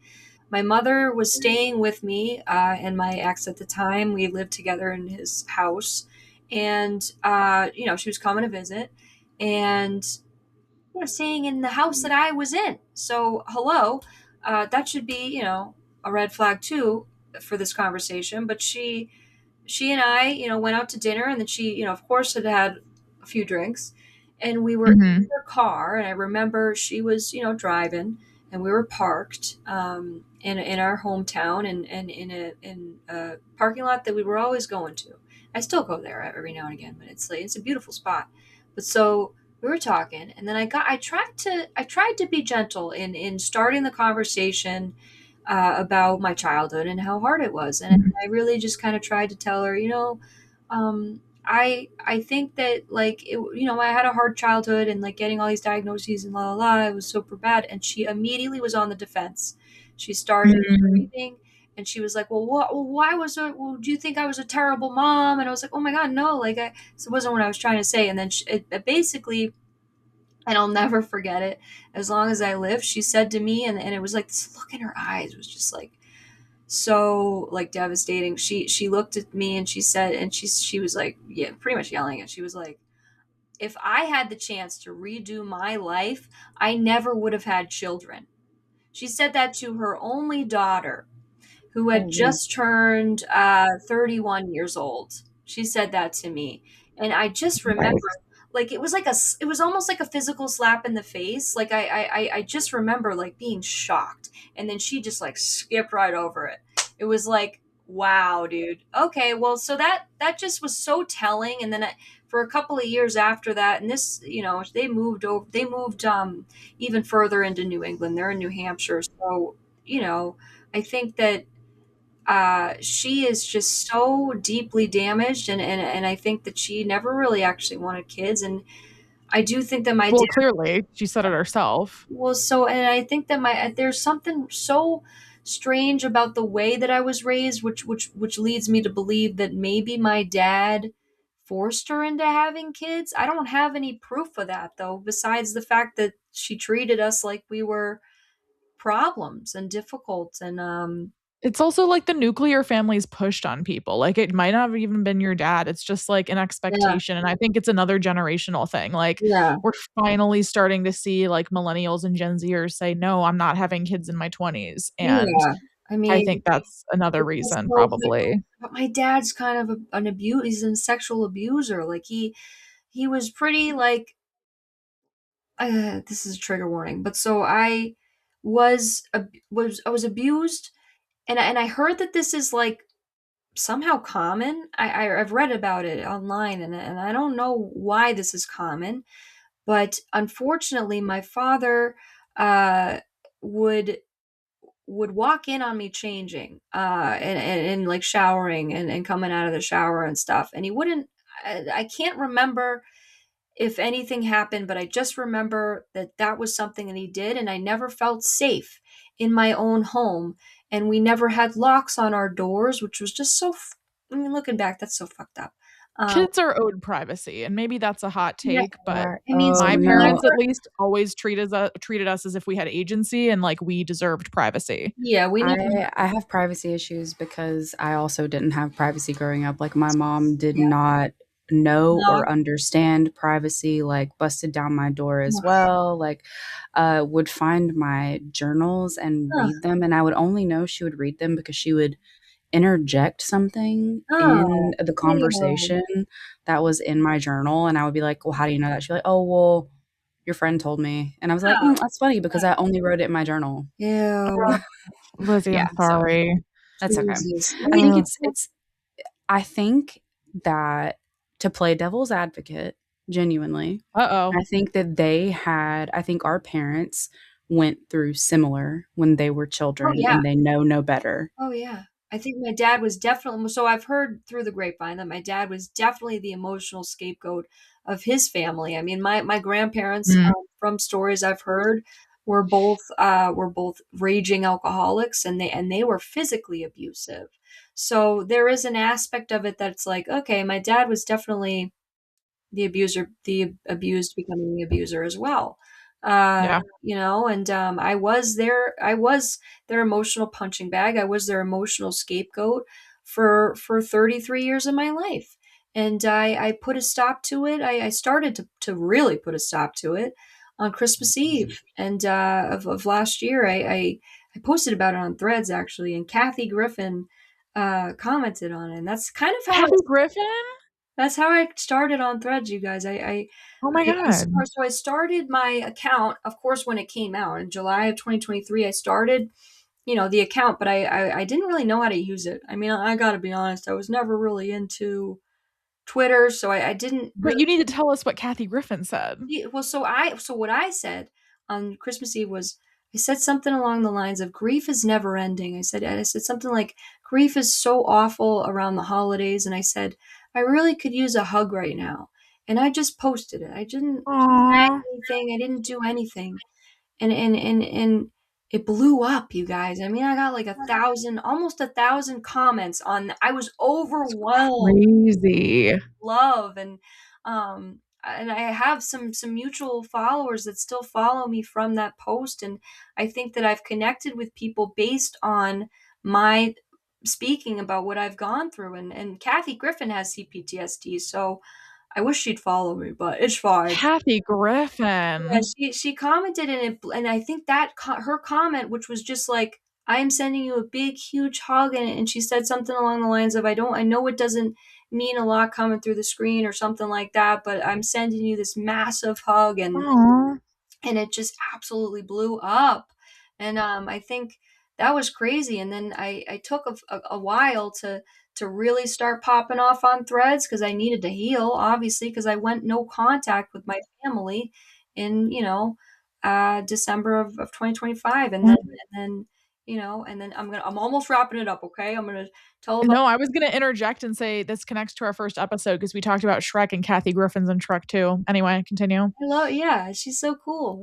My mother was staying with me and my ex at the time. We lived together in his house, and she was coming to visit, and staying in the house that I was in. So hello, that should be a red flag too for this conversation. But she and I, went out to dinner, and then she, of course, had had a few drinks, and we were in Mhm. her car, and I remember she was, driving, and we were parked in our hometown, and in a parking lot that we were always going to. I still go there every now and again, but it's a beautiful spot. But so we were talking, and then I tried to be gentle in starting the conversation about my childhood and how hard it was. And Mhm. I really just kind of tried to tell her, I think that like I had a hard childhood and like getting all these diagnoses and la la la, it was super bad. And she immediately was on the defense. She started Mm. screaming, and she was like, why was it? Well, do you think I was a terrible mom? And I was like, oh my god, no, like this wasn't what I was trying to say. And then it basically, and I'll never forget it as long as I live. She said to me, and it was like this look in her eyes was just like so like devastating. She looked at me and she said, and she was like, yeah, pretty much yelling it. She was like, if I had the chance to redo my life, I never would have had children. She said that to her only daughter, who had Holy just turned 31 years old. She said that to me. And I just remember, Christ. like, it was almost like a physical slap in the face. Like, I just remember, like, being shocked. And then she just, like, skipped right over it. It was like, wow, dude. Okay, well, so that just was so telling. And then for a couple of years after that, and this, they moved even further into New England. They're in New Hampshire. So, I think that she is just so deeply damaged, and I think that she never really actually wanted kids. And I do think that my dad Well, clearly, she said it herself. was so, and I think that my there's something so strange about the way that I was raised, which leads me to believe that maybe my dad forced her into having kids. I don't have any proof of that though, besides the fact that she treated us like we were problems and difficult. And It's also like the nuclear family's pushed on people. Like, it might not have even been your dad. It's just like an yeah, expectation. And I think it's another generational thing. Like, yeah, we're finally starting to see like millennials and Gen Zers say, no, I'm not having kids in my 20s. And yeah. I I mean, think that's another it's just reason, so, probably. but my dad's kind of an abuse. He's a sexual abuser. Like he was pretty like. This is a trigger warning, but so I was abused, and I heard that this is like somehow common. I've read about it online, and I don't know why this is common, but unfortunately, my father uh, would would walk in on me changing and like showering and coming out of the shower and stuff, and he wouldn't. I can't remember if anything happened, but I just remember that that was something that he did, and I never felt safe in my own home, and we never had locks on our doors, which was just so. I mean, looking back, that's so fucked up. Um, Kids are owed privacy, and maybe that's a hot yeah, take, but I mean, so Oh, my we no. parents at never. least always treated us as if we had agency and like we deserved privacy. Yeah, we never. I have privacy issues because I also didn't have privacy growing up. Like, my mom did Yeah, not know no. or understand privacy, like, busted down my door as well, like, would find my journals and Ugh, read them, and I would only know she would read them because she would interject something in oh, the ew. conversation that was in my journal, and I would be like, "Well, how do you know that?" She'd be like, "Oh, well, your friend told me. And I was like, that's funny because I only wrote it in my journal. Ew. Lizzie, I'm sorry. That's okay. Jesus. I think that to play devil's advocate, genuinely, I think that I think our parents went through similar when they were children and they know no better. Oh, yeah. I think my dad was definitely, so I've heard through the grapevine that my dad was definitely the emotional scapegoat of his family. I mean, my grandparents, from stories I've heard, were both raging alcoholics, and they were physically abusive. So there is an aspect of it that's like, okay, my dad was definitely the abuser, the abused becoming the abuser as well. You know, and I was their emotional punching bag. I was their emotional scapegoat for 33 years of my life. And I put a stop to it. I started to really put a stop to it on Christmas Eve and of last year. I posted about it on Threads, actually, and Kathy Griffin commented on it. And that's kind of how Kathy Griffin? That's how I started on Threads, you guys. Oh my God. So I started my account, of course, when it came out in July of 2023. I started, the account, but I didn't really know how to use it. I mean, I got to be honest, I was never really into Twitter, so I didn't. But you need to tell us what Kathy Griffin said. Well, so what I said on Christmas Eve was, I said something along the lines of grief is never ending. I said something like grief is so awful around the holidays, and I said I really could use a hug right now. And I just posted it. I didn't say anything. I didn't do anything. And it blew up, you guys. I mean, I got like almost 1,000 comments on. I was overwhelmed. Crazy. Love and I have some mutual followers that still follow me from that post, and I think that I've connected with people based on my speaking about what I've gone through. And Kathy Griffin has CPTSD, so I wish she'd follow me, but it's fine. Kathy Griffin. Yeah, she commented and I think that her comment, which was just like, I am sending you a big, huge hug, and she said something along the lines of, I know it doesn't mean a lot coming through the screen or something like that, but I'm sending you this massive hug, and it just absolutely blew up. And I think that was crazy. And then I took a while to really start popping off on Threads because I needed to heal, obviously, because I went no contact with my family in December of 2025, and then I'm almost wrapping it up. Okay, I'm gonna tell about. No, I was gonna interject and say this connects to our first episode because we talked about Shrek and Kathy Griffin's in Shrek 2. Anyway, continue. Yeah, she's so cool.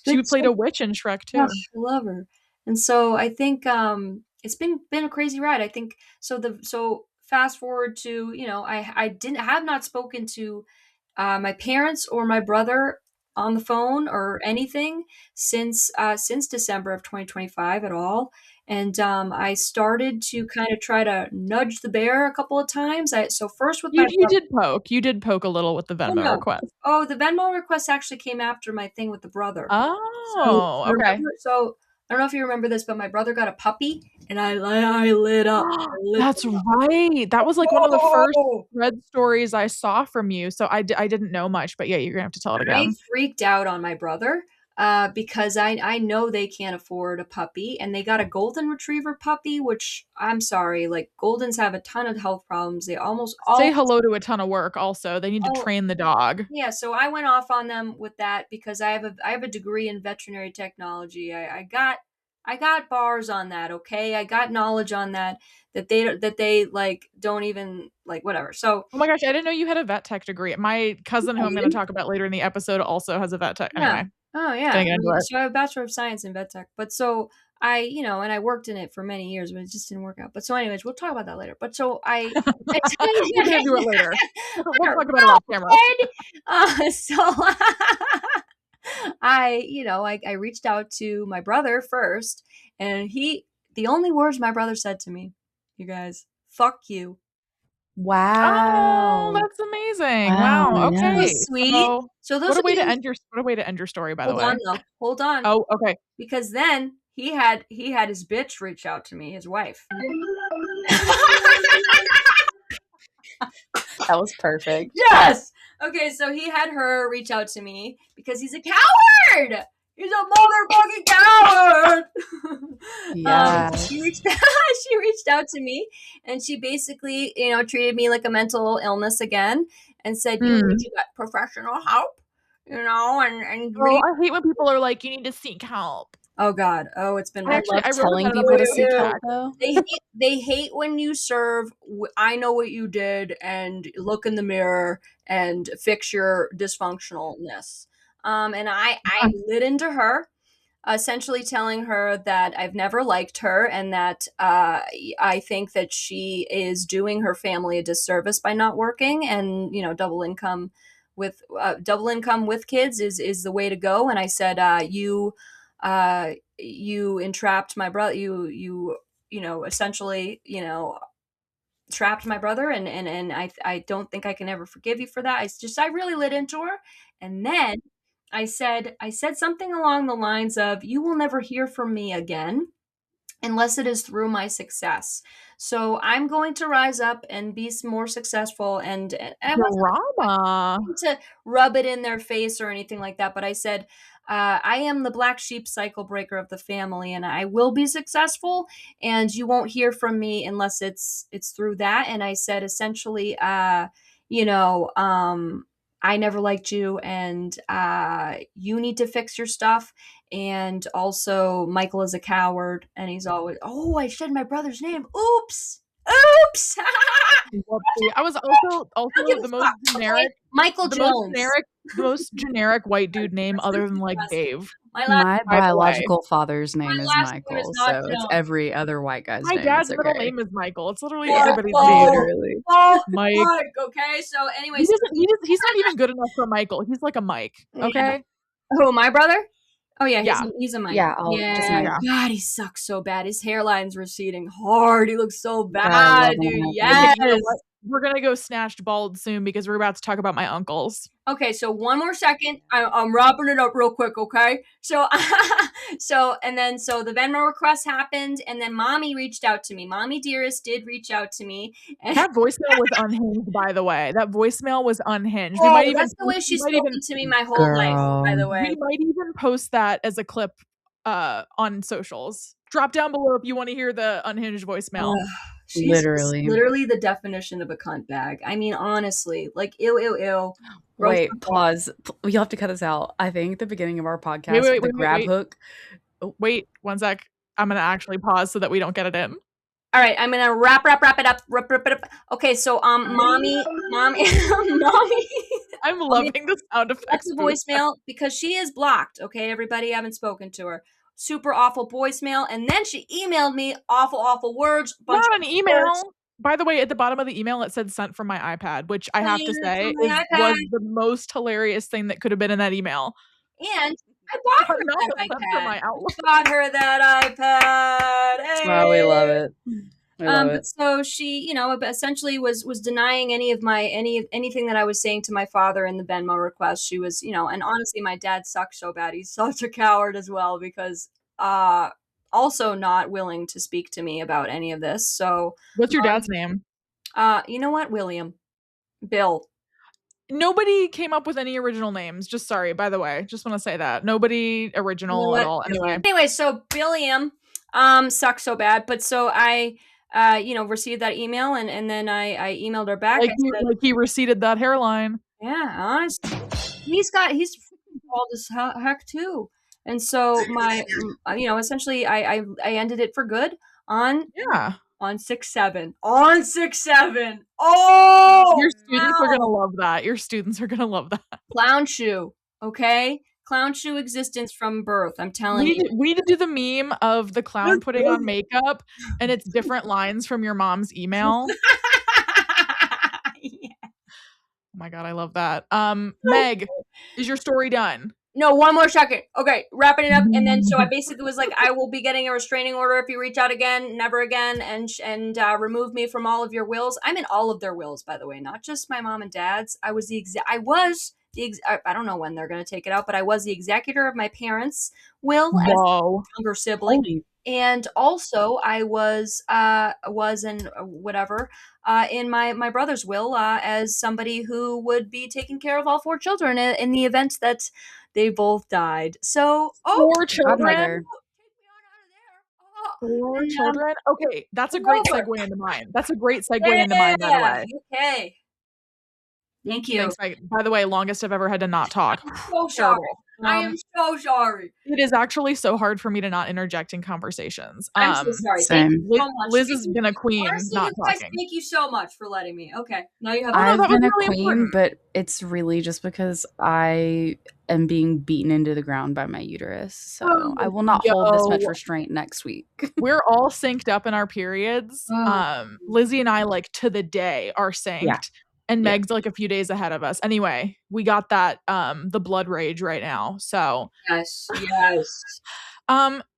She played a witch in Shrek 2. I love her. And so I think it's been a crazy ride. I think so fast forward to, I have not spoken to my parents or my brother on the phone or anything since December of 2025 at all. And I started to kind of try to nudge the bear a couple of times. First with you did poke a little with the Venmo request. Oh, the Venmo request actually came after my thing with the brother. Oh, okay. So I don't know if you remember this, but my brother got a puppy, and I lit up. That's right. That was like one of the first Thread stories I saw from you. So I didn't know much, but yeah, you're gonna have to tell it again. I freaked out on my brother because I know they can't afford a puppy, and they got a golden retriever puppy, which I'm sorry, like Goldens have a ton of health problems. They almost say hello to a ton of work. Also, they need to train the dog. Yeah, so I went off on them with that because I have a degree in veterinary technology. I got bars on that. Okay, I got knowledge on that they like don't even like whatever. So oh my gosh, I didn't know you had a vet tech degree. My cousin, who I'm going to talk about later in the episode, also has a vet tech. Yeah. Anyway. Oh yeah. So I have a Bachelor of Science in vet tech. But so I, and I worked in it for many years, but it just didn't work out. But so anyways, we'll talk about that later. But so we're gonna do it later. We'll talk about it off camera. So I reached out to my brother first, and the only words my brother said to me, you guys, fuck you. Wow. Oh, that's amazing. Wow. Okay. Yeah. Sweet. So what a way to end your story, by the way. Hold on. Oh, okay. Because then he had his bitch reach out to me, his wife. That was perfect. Yes. Okay, so he had her reach out to me because he's a coward. He's a motherfucking coward. Yeah. She reached out to me, and she basically, treated me like a mental illness again, and said, "You need to get professional help." And I hate when people are like, "You need to seek help." Oh God! Oh, it's been. I love telling people to seek help, though. They hate when you serve. I know what you did, and look in the mirror and fix your dysfunctionalness. And I lit into her, essentially telling her that I've never liked her, and that I think that she is doing her family a disservice by not working, and double income with kids is the way to go. And I said, you entrapped my brother. Essentially, trapped my brother, and I don't think I can ever forgive you for that. I really lit into her, and then I said something along the lines of, "You will never hear from me again unless it is through my success. So I'm going to rise up and be more successful." And I wasn't to rub it in their face or anything like that, but I said, I am the black sheep cycle breaker of the family, and I will be successful, and you won't hear from me unless it's through that. And I said, essentially, I never liked you, and you need to fix your stuff. And also, Michael is a coward, and he's always, "Oh, I said my brother's name. Oops. I was also the most generic, okay? Michael Jones. The most generic white dude name other than like Dave. My biological father's name is Michael, so it's every other white guy's name. My dad's middle name is Michael. It's literally everybody's name. Literally. Mike. Okay, so anyway, he's not even good enough for Michael. He's like a Mike. Okay. Yeah. Who, my brother? Oh yeah, he's a Mike. Yeah, God, he sucks so bad. His hairline's receding hard. He looks so bad, dude. Yes. You know what? We're gonna go snatched bald soon because we're about to talk about my uncles. Okay, so one more second. I'm wrapping it up real quick, okay? So, so the Venmo request happened, and then Mommy reached out to me. Mommy Dearest did reach out to me. And that voicemail was unhinged, by the way. That voicemail was unhinged. That's the way she's spoken to me my whole life, by the way. We might even post that as a clip on socials. Drop down below if you want to hear the unhinged voicemail. She's literally the definition of a cunt bag. I mean, honestly, like, ew. Wait, pause. You'll have to cut this out. I think the beginning of our podcast, the grab hook. Oh, wait, 1 sec. I'm gonna actually pause so that we don't get it in. All right, I'm gonna wrap it up. Okay, so mommy. I'm loving the sound effects. That's the voicemail because she is blocked. Okay, everybody, I haven't spoken to her. Super awful voicemail, and then she emailed me awful words. Not an email. Words. By the way, at the bottom of the email, it said "sent from my iPad," which I have to say was the most hilarious thing that could have been in that email. And I bought her that iPad. That's why we love it. But so she, essentially was denying anything that I was saying to my father in the Venmo request. She was, and honestly, my dad sucks so bad. He's such a coward as well, because also not willing to speak to me about any of this. So what's your dad's name? You know what? William. Bill. Nobody came up with any original names. Just sorry, by the way. Just want to say that. Nobody original at all. Anyway, so William sucks so bad. But so I received that email, and then I emailed her back. Like he receded that hairline. Yeah, honestly. He's bald as heck too. And so my, essentially I ended it for good on 6/7. On 6/7. Oh! Your students are going to love that. Your students are going to love that. Clown shoe, okay? Clown shoe existence from birth. I'm telling you. We need to do the meme of the clown putting on makeup, and it's different lines from your mom's email. Yeah. Oh my God, I love that. Meg, is your story done? No, one more second. Okay, wrapping it up. And then so I basically was like, I will be getting a restraining order if you reach out again, never again, and remove me from all of your wills. I'm in all of their wills, by the way, not just my mom and dad's. I don't know when they're going to take it out, but I was the executor of my parents' will as a younger sibling. And also, I was in whatever in my brother's will as somebody who would be taking care of all four children in the event that they both died. So, oh, 4 children? Godmother. take me on out of there. 4 And children? Okay, that's a come great over. segue into mine. That's a great segue into mine, by the Yeah. way. Okay. Thank you. Thanks, by the way, longest I've ever had to not talk. I'm so sorry. Terrible. I am so sorry. It is actually so hard for me to not interject in conversations. I'm so sorry. Thank you Same. so much. Liz has been a queen Honestly, not you guys, talking. thank you so much for letting me. Okay, now you have. Oh, no, I've that was been a really queen, important. but it's really just because I am being beaten into the ground by my uterus. So I will not hold this much Yo. restraint next week. We're all synced up in our periods. Oh. Lizzie and I, like, to the day are synced. Yeah. And Yeah. Meg's like a few days ahead of us. Anyway, we got that the blood rage right now. So Yes.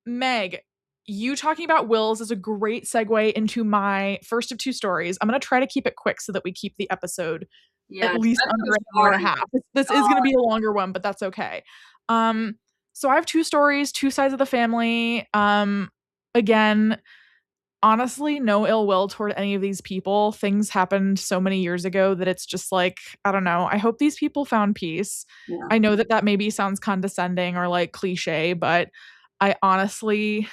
Meg, you talking about wills is a great segue into my first of 2 stories. I'm gonna try to keep it quick so that we keep the episode Yes. at least I'm under so an hour and a sorry. half. This is gonna be a longer one, but that's okay. So I have 2 stories, 2 sides of the family. Again, honestly, no ill will toward any of these people. Things happened so many years ago that it's just like, I don't know. I hope these people found peace. Yeah. I know that maybe sounds condescending or like cliche, but I honestly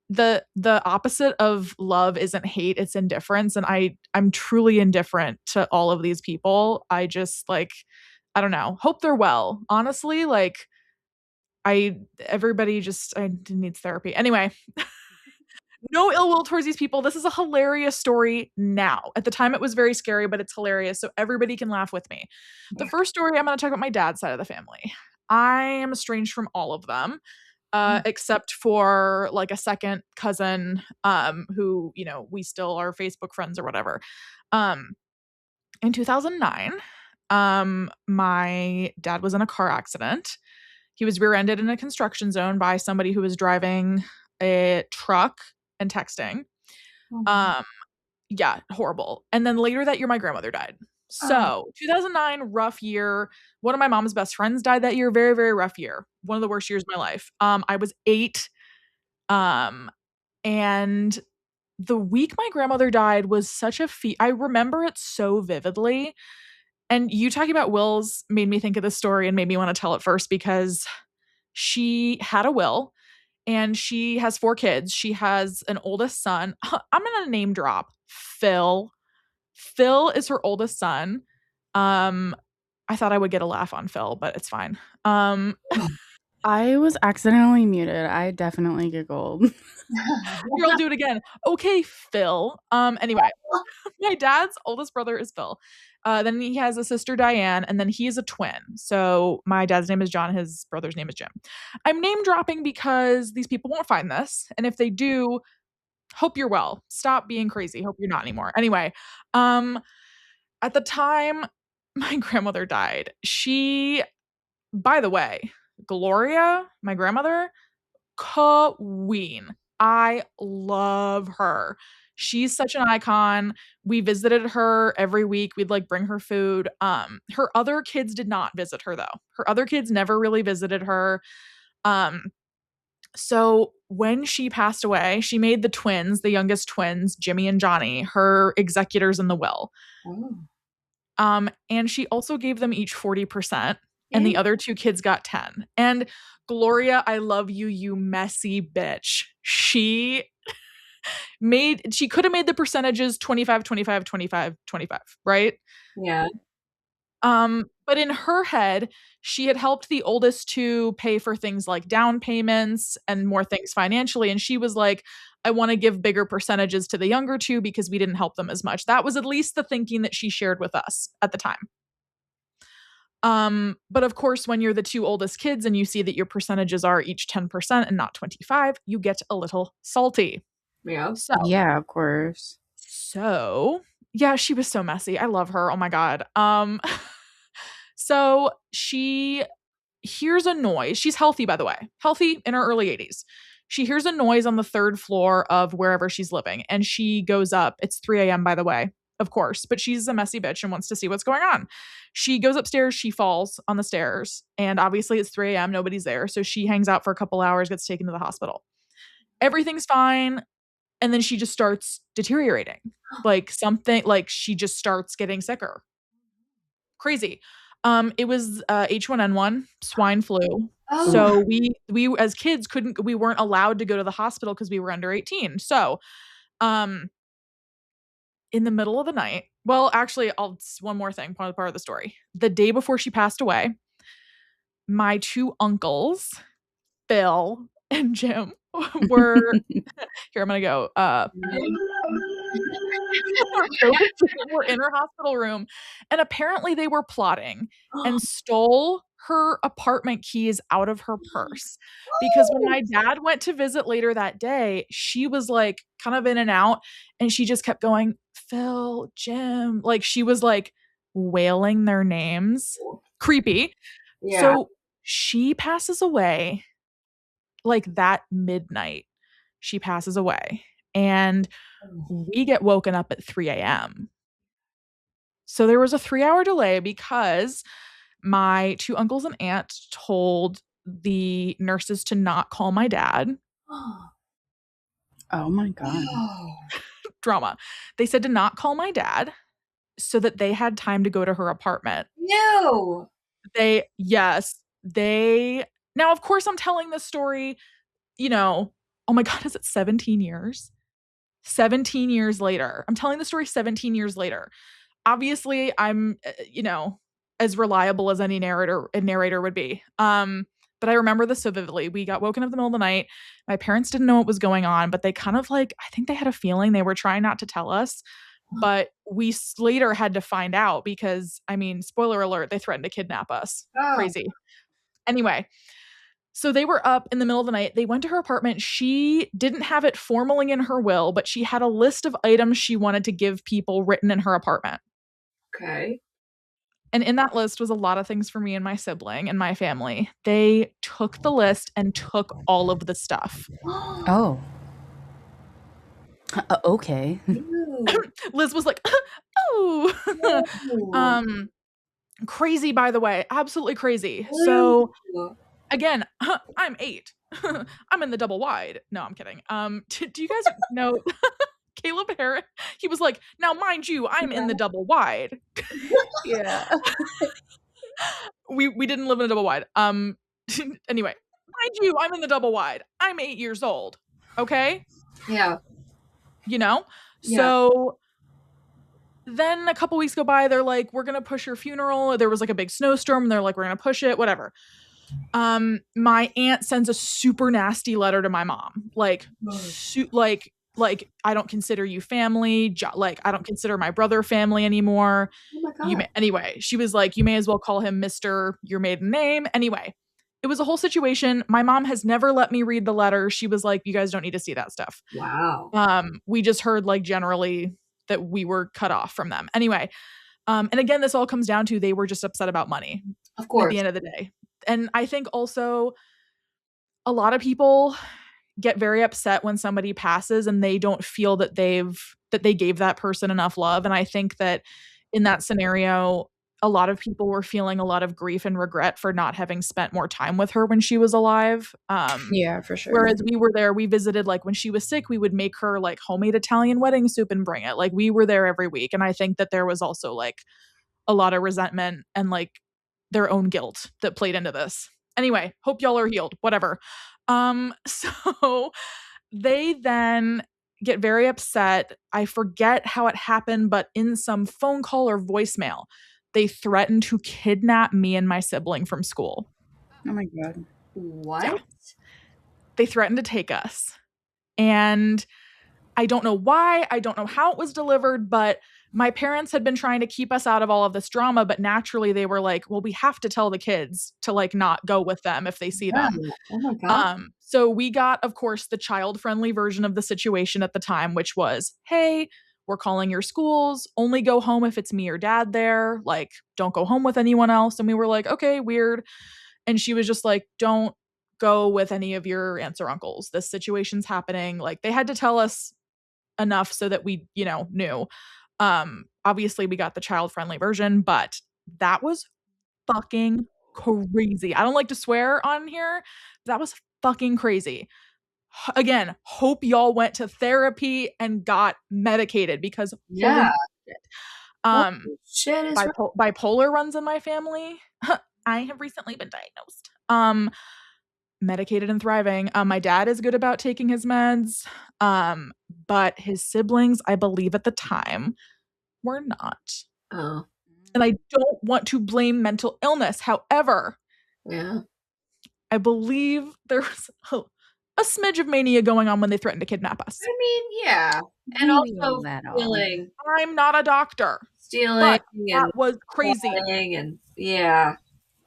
the opposite of love isn't hate, it's indifference, and I'm truly indifferent to all of these people. I just like, I don't know. Hope they're well. Honestly, like everybody just needs therapy. Anyway, no ill will towards these people. This is a hilarious story now. At the time, it was very scary, but it's hilarious. So everybody can laugh with me. The first story, I'm going to talk about my dad's side of the family. I am estranged from all of them, except for like a second cousin who, we still are Facebook friends or whatever. In 2009, my dad was in a car accident. He was rear-ended in a construction zone by somebody who was driving a truck and texting. Yeah, horrible. And then later that year, my grandmother died. So 2009, rough year. One of my mom's best friends died that year. Very, very rough year. One of the worst years of my life. I was 8. And the week my grandmother died was such a I remember it so vividly. And you talking about wills made me think of this story and made me want to tell it first because she had a will and she has 4 kids. She has an oldest son. I'm going to name drop Phil. Phil is her oldest son. I thought I would get a laugh on Phil, but it's fine. I was accidentally muted. I definitely giggled. Here, I'll do it again. Okay, Phil. Anyway, my dad's oldest brother is Phil. Then he has a sister, Diane, and then he is a twin. So my dad's name is John. His brother's name is Jim. I'm name dropping because these people won't find this. And if they do, hope you're well. Stop being crazy. Hope you're not anymore. Anyway, at the time my grandmother died, by the way, Gloria, my grandmother, queen. I love her. She's such an icon. We visited her every week. We'd like bring her food. Her other kids did not visit her though. Her other kids never really visited her. So when she passed away, she made the twins, the youngest twins, Jimmy and Johnny, her executors in the will. And she also gave them each 40%, and the other 2 kids got 10. And Gloria, I love you, you messy bitch. She could have made the percentages 25, 25, 25, 25, right? Yeah. But in her head, she had helped the oldest 2 pay for things like down payments and more things financially. And she was like, I want to give bigger percentages to the younger 2 because we didn't help them as much. That was at least the thinking that she shared with us at the time. But of course, when you're the 2 oldest kids and you see that your percentages are each 10% and not 25, you get a little salty. Yeah. Yeah, of course. So, yeah, she was so messy. I love her. Oh my God. So she hears a noise. She's healthy, by the way, healthy in her early 80s. She hears a noise on the 3rd floor of wherever she's living, and she goes up. It's 3 a.m., by the way, of course, but she's a messy bitch and wants to see what's going on. She goes upstairs. She falls on the stairs, and obviously it's 3 a.m. Nobody's there. So she hangs out for a couple hours, gets taken to the hospital. everything's fine, and then she just starts deteriorating. Like something like she just starts getting sicker. Crazy. It was H1N1, swine flu. Oh. So we as kids we weren't allowed to go to the hospital because we were under 18. So, um in the middle of the night, well, actually, one more thing, part of the story. The day before she passed away, my two uncles, Bill and Jim, were here. I'm gonna go. Bill and Jim were in her hospital room, and apparently they were plotting and stole her apartment keys out of her purse. Because when my dad went to visit later that day, she was like kind of in and out, and she just kept going, Phil, Jim. Like she was like wailing their names. Creepy. Yeah. So she passes away like that midnight. She passes away. And we get woken up at 3 a.m. So there was a 3-hour delay because my two uncles and aunt told the nurses to not call my dad. Oh my God. Drama. They said to not call my dad so that they had time to go to her apartment. No. Yes. Now, of course, I'm telling this story, oh my God, is it 17 years? 17 years later. I'm telling the story 17 years later. Obviously, I'm, as reliable as any narrator would be. But I remember this so vividly. We got woken up in the middle of the night. My parents didn't know what was going on, but they kind of I think they had a feeling. They were trying not to tell us, but we later had to find out because, I mean, spoiler alert, they threatened to kidnap us. Oh. Crazy. Anyway, so they were up in the middle of the night. They went to her apartment. She didn't have it formally in her will, but she had a list of items she wanted to give people written in her apartment. Okay. And in that list was a lot of things for me and my sibling and my family. They took the list and took all of the stuff. Oh. Okay. Liz was like, oh. Crazy, by the way. Absolutely crazy. So again, I'm 8. I'm in the double wide. No, I'm kidding. Do you guys know Caleb Harris? He was like, now mind you, I'm in the double wide. Yeah. We didn't live in a double wide. Anyway, mind you, I'm in the double wide. I'm 8 years old. Okay? Yeah. Yeah. So then a couple weeks go by, they're like, we're gonna push your funeral. There was like a big snowstorm, and they're like, we're gonna push it, whatever. My aunt sends a super nasty letter to my mom. Like I don't consider you family. Like, I don't consider my brother family anymore. Oh my God. Anyway, she was like, you may as well call him Mr. your maiden name. Anyway, it was a whole situation. My mom has never let me read the letter. She was like, you guys don't need to see that stuff. Wow. We just heard like generally that we were cut off from them. Anyway, and again, this all comes down to they were just upset about money. Of course. At the end of the day. And I think also a lot of people get very upset when somebody passes and they don't feel that they gave that person enough love. And I think that in that scenario, a lot of people were feeling a lot of grief and regret for not having spent more time with her when she was alive. Yeah, for sure. Whereas we were there, we visited, like when she was sick, we would make her like homemade Italian wedding soup and bring it. Like we were there every week. And I think that there was also like a lot of resentment and like their own guilt that played into this. Anyway, hope y'all are healed, whatever. So they then get very upset. I forget how it happened, but in some phone call or voicemail, they threatened to kidnap me and my sibling from school. Oh my God. What? Yeah. They threatened to take us. And I don't know why. I don't know how it was delivered, but my parents had been trying to keep us out of all of this drama, but naturally they were like, well, we have to tell the kids to like not go with them if they see them. Oh my God. So we got, of course, the child-friendly version of the situation at the time, which was, hey, we're calling your schools, only go home if it's me or dad there, like don't go home with anyone else. And we were like, okay, weird. And she was just like, don't go with any of your aunts or uncles. This situation's happening. Like they had to tell us enough so that we, knew. Obviously we got the child-friendly version, but that was fucking crazy. I don't like to swear on here. That was fucking crazy. again, hope y'all went to therapy and got medicated because holy shit is bipolar runs in my family. I have recently been diagnosed. Medicated and thriving. My dad is good about taking his meds, but his siblings, I believe at the time, were not. Oh. And I don't want to blame mental illness. However, I believe there's a smidge of mania going on when they threatened to kidnap us. I mean, yeah. And also stealing. I'm not a doctor. Stealing. That was crazy. And yeah.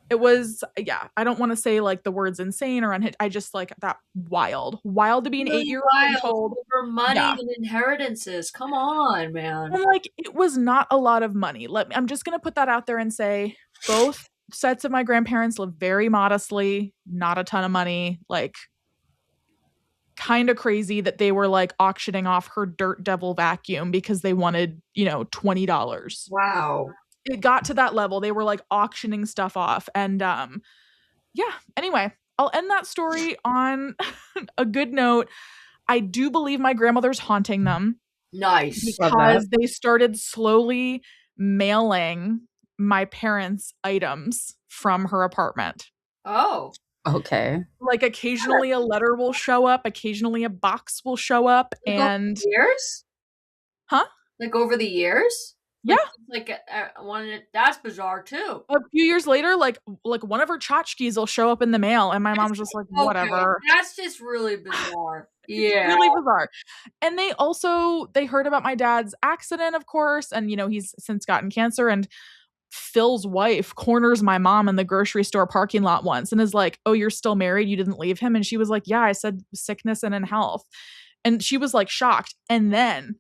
It was, yeah, I don't want to say like the words insane or unhinged. I just like that wild to be an 8-year-old told for money and inheritances. Come on, man. And like it was not a lot of money. I'm just gonna put that out there and say both sets of my grandparents lived very modestly, not a ton of money, like kind of crazy that they were like auctioning off her Dirt Devil vacuum because they wanted, $20. Wow. It got to that level. They were like auctioning stuff off. And anyway, I'll end that story on a good note. I do believe my grandmother's haunting them. Nice. Because they started slowly mailing my parents items from her apartment. Oh. Okay. Like occasionally a letter will show up, occasionally a box will show up, and years? Huh? Like over the years? Yeah. That's bizarre too. A few years later, like one of her tchotchkes will show up in the mail, and my mom's just like, whatever. That's just really bizarre. Yeah. It's really bizarre. And they heard about my dad's accident, of course, and he's since gotten cancer, and Phil's wife corners my mom in the grocery store parking lot once and is like, "Oh, you're still married? You didn't leave him?" And she was like, "Yeah, I said sickness and in health." And she was like shocked. And then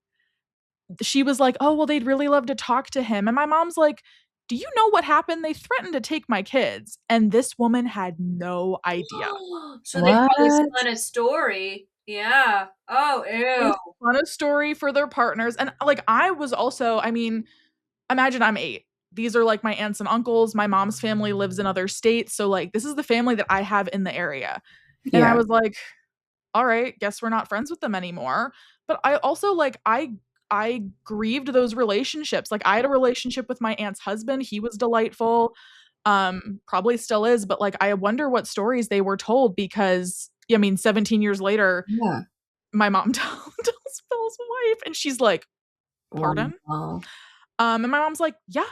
she was like, "Oh, well, they'd really love to talk to him." And my mom's like, "Do you know what happened? They threatened to take my kids." And this woman had no idea. So they probably spun a story. Yeah. Oh, ew. They spun a story for their partners. And like, I was also, imagine I'm 8. These are like my aunts and uncles. My mom's family lives in other states. So like, this is the family that I have in the area. And I was like, all right, guess we're not friends with them anymore. But I also like, I grieved those relationships. Like I had a relationship with my aunt's husband. He was delightful. Probably still is, but like I wonder what stories they were told because 17 years later, my mom tells Phil's wife and she's like, "Pardon?" And my mom's like, "Yeah,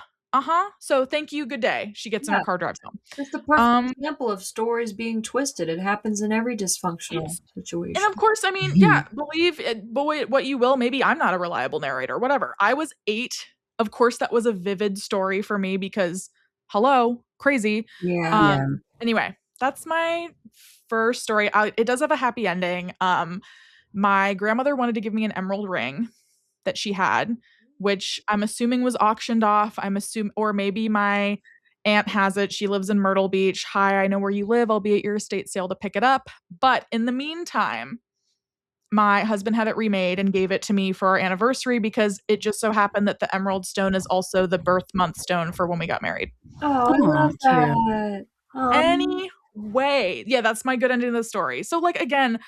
so thank you, good day." She gets in her car, drives home. It's the perfect example of stories being twisted. It happens in every dysfunctional situation. And of course, believe it, boy, what you will. Maybe I'm not a reliable narrator, whatever. I was 8. Of course, that was a vivid story for me because, hello, crazy. Yeah. Anyway, that's my first story. It does have a happy ending. My grandmother wanted to give me an emerald ring that she had, which I'm assuming was auctioned off. Or maybe my aunt has it. She lives in Myrtle Beach. "Hi, I know where you live. I'll be at your estate sale to pick it up." But in the meantime, my husband had it remade and gave it to me for our anniversary because it just so happened that the emerald stone is also the birth month stone for when we got married. Oh, I love that. Anyway, yeah, that's my good ending of the story. So like, again,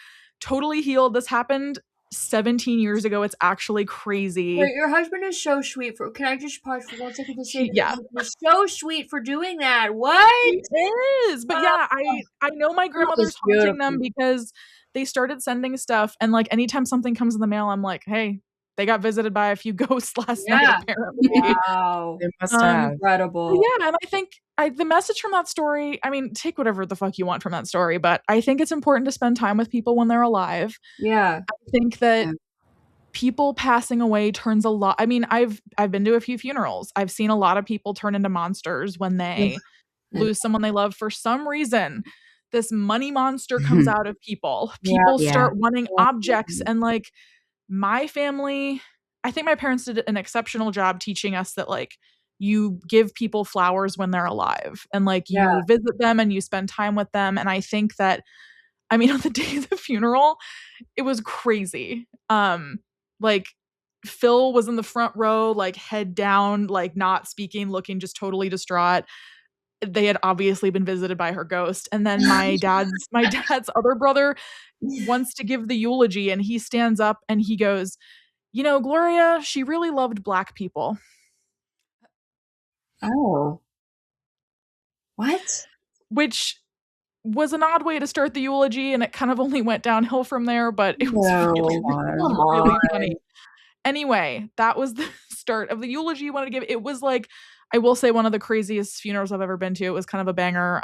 totally healed. This happened 17 years ago. It's actually crazy. Wait, your husband is so sweet can I just pause for 1 second to say your husband is so sweet for doing that. What? He is. But yeah, I know my grandmother's haunting them because they started sending stuff and like anytime something comes in the mail, I'm like, "Hey, they got visited by a few ghosts last night, apparently." Wow. They must have. Incredible. Yeah, and I think the message from that story, take whatever the fuck you want from that story, but I think it's important to spend time with people when they're alive. Yeah. I think that people passing away turns a lot. I've been to a few funerals. I've seen a lot of people turn into monsters when they lose someone they love for some reason. This money monster comes out of people. People start wanting objects and like my family, I think my parents did an exceptional job teaching us that like you give people flowers when they're alive and like you visit them and you spend time with them. And I think that, on the day of the funeral, it was crazy. Like Phil was in the front row, like head down, like not speaking, looking just totally distraught. they had obviously been visited by her ghost. And then my dad's other brother wants to give the eulogy, and he stands up and he goes, Gloria, she really loved Black people. Oh. What? Which was an odd way to start the eulogy, and it kind of only went downhill from there, but it was really funny. Anyway, that was the start of the eulogy you wanted to give. It was like, I will say, one of the craziest funerals I've ever been to. It was kind of a banger.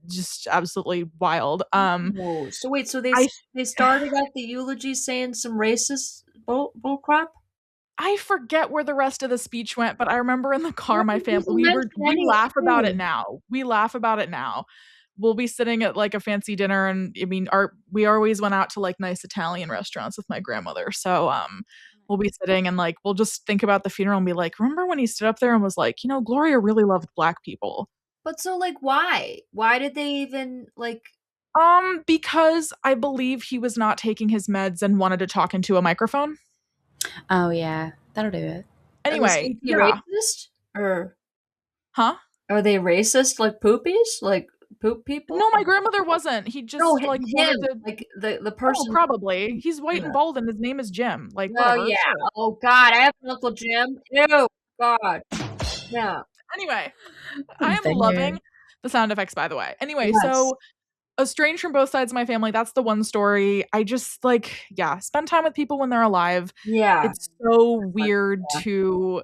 Just absolutely wild. So wait, so they started out the eulogy saying some racist bull crap? I forget where the rest of the speech went, but I remember in the car, my family, we laugh about it now. We laugh about it now. We'll be sitting at like a fancy dinner, and I mean, we always went out to like nice Italian restaurants with my grandmother. So we'll be sitting and like we'll just think about the funeral and be like, remember when he stood up there and was like, Gloria really loved Black people. But so like why? Why did they even like because I believe he was not taking his meds and wanted to talk into a microphone. Oh yeah, that'll do it. Anyway, racist? Or huh? Are they racist like poopies? Like poop people? No, my grandmother wasn't. He just like him, like the person. Oh, probably. He's white and bald and his name is Jim. Like Oh whatever. yeah. Sure. Oh God, I have an Uncle Jim. Ew. God. Yeah. Anyway, I am loving the sound effects, by the way. Anyway, so estranged from both sides of my family. That's the one story. I just spend time with people when they're alive. Yeah. It's so weird to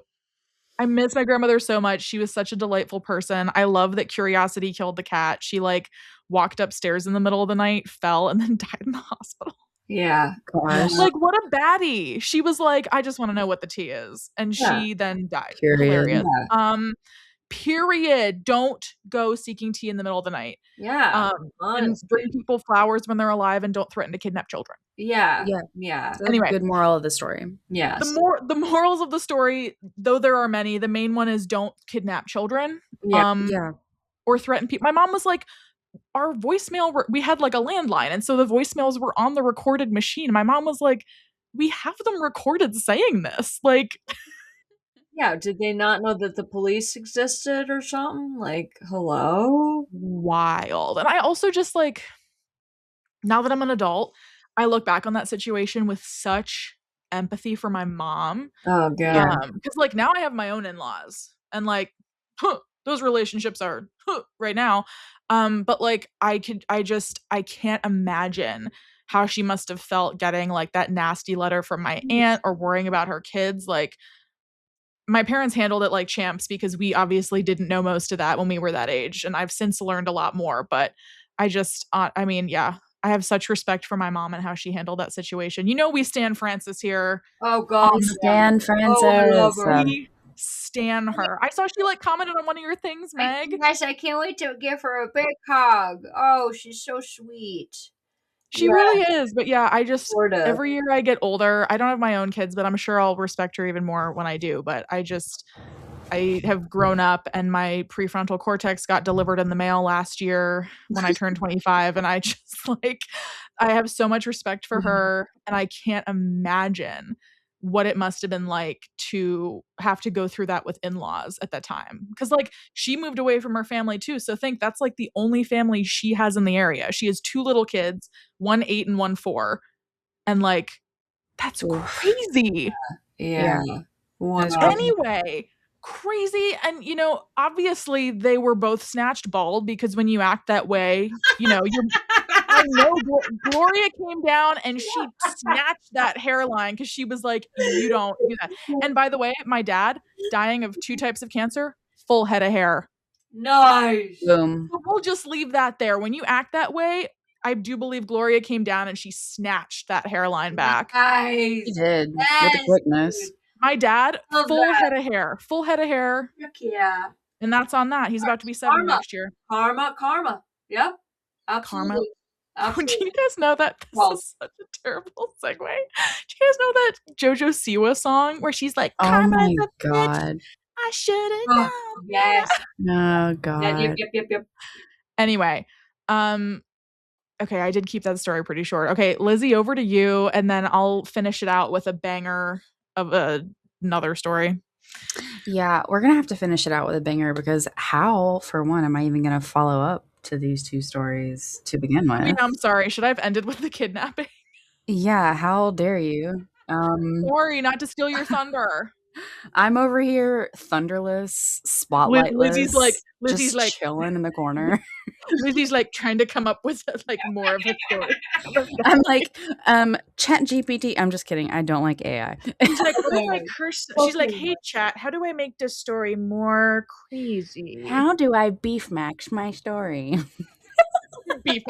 I miss my grandmother so much. She was such a delightful person. I love that curiosity killed the cat. She like walked upstairs in the middle of the night, fell, and then died in the hospital. Yeah. Gosh. Like, what a baddie. She was like, I just want to know what the tea is. And she then died. Hilarious. Period. Don't go seeking tea in the middle of the night. Yeah. And bring people flowers when they're alive, and don't threaten to kidnap children. Yeah. Yeah. Anyway, good moral of the story. Yeah. The morals of the story, though there are many, the main one is don't kidnap children. Or threaten people. My mom was like, our voicemail, we had like a landline, and so the voicemails were on the recorded machine. My mom was like, we have them recorded saying this. Like, yeah, did they not know that the police existed or something? Like, hello? Wild. And I also just like, now that I'm an adult, I look back on that situation with such empathy for my mom. Oh God. Because like now I have my own in-laws, and like those relationships are right now. But like I can't imagine how she must have felt getting like that nasty letter from my aunt or worrying about her kids. Like, my parents handled it like champs because we obviously didn't know most of that when we were that age, and I've since learned a lot more. But I just I have such respect for my mom and how she handled that situation. We stan Frances here. Oh God, stan Frances. We stan her. I saw she like commented on one of your things, Meg. Yes, I can't wait to give her a big hug. Oh, she's so sweet. She really is. But yeah, I just every year I get older. I don't have my own kids, but I'm sure I'll respect her even more when I do. But I have grown up, and my prefrontal cortex got delivered in the mail last year when I turned 25. And I just like, I have so much respect for her, and I can't imagine what it must have been like to have to go through that with in-laws at that time. Because like she moved away from her family too. So think that's like the only family she has in the area. She has 2 little kids, one 8 and one 4. And like, that's crazy. Yeah. Anyway, crazy. And obviously they were both snatched bald, because when you act that way, I know Gloria came down and she snatched that hairline because she was like, you don't do that. And by the way, my dad, dying of 2 types of cancer, full head of hair. Nice. Boom. So we'll just leave that there. When you act that way, I do believe Gloria came down and she snatched that hairline back. Nice. She did. With the quickness. My dad, head of hair. Full head of hair. Heck yeah. And that's on that. He's about to be 70 next year. Karma. Yep. Absolutely. Karma. Absolutely. Do you guys know that this is such a terrible segue? Do you guys know that JoJo Siwa song where she's like, "Karma is a bitch. God. I should have known." Yes. Oh God. Yep. Anyway, okay, I did keep that story pretty short. Okay, Lizzie, over to you, and then I'll finish it out with a banger of another story. Yeah, we're gonna have to finish it out with a banger because how, for one, am I even gonna follow up to these two stories to begin I mean, with? I'm sorry. Should I have ended with the kidnapping? Yeah, how dare you? Sorry, not to steal your thunder. I'm over here thunderless, Lizzie's like spotlightless, Lizzie's just like chilling in the corner. Lizzie's like trying to come up with like more of a story. I'm like, Chat GPT. I'm just kidding. I don't like AI. She's like, what if I curse? She's like, hey, chat, how do I make this story more crazy? How do I beef max my story? Beef.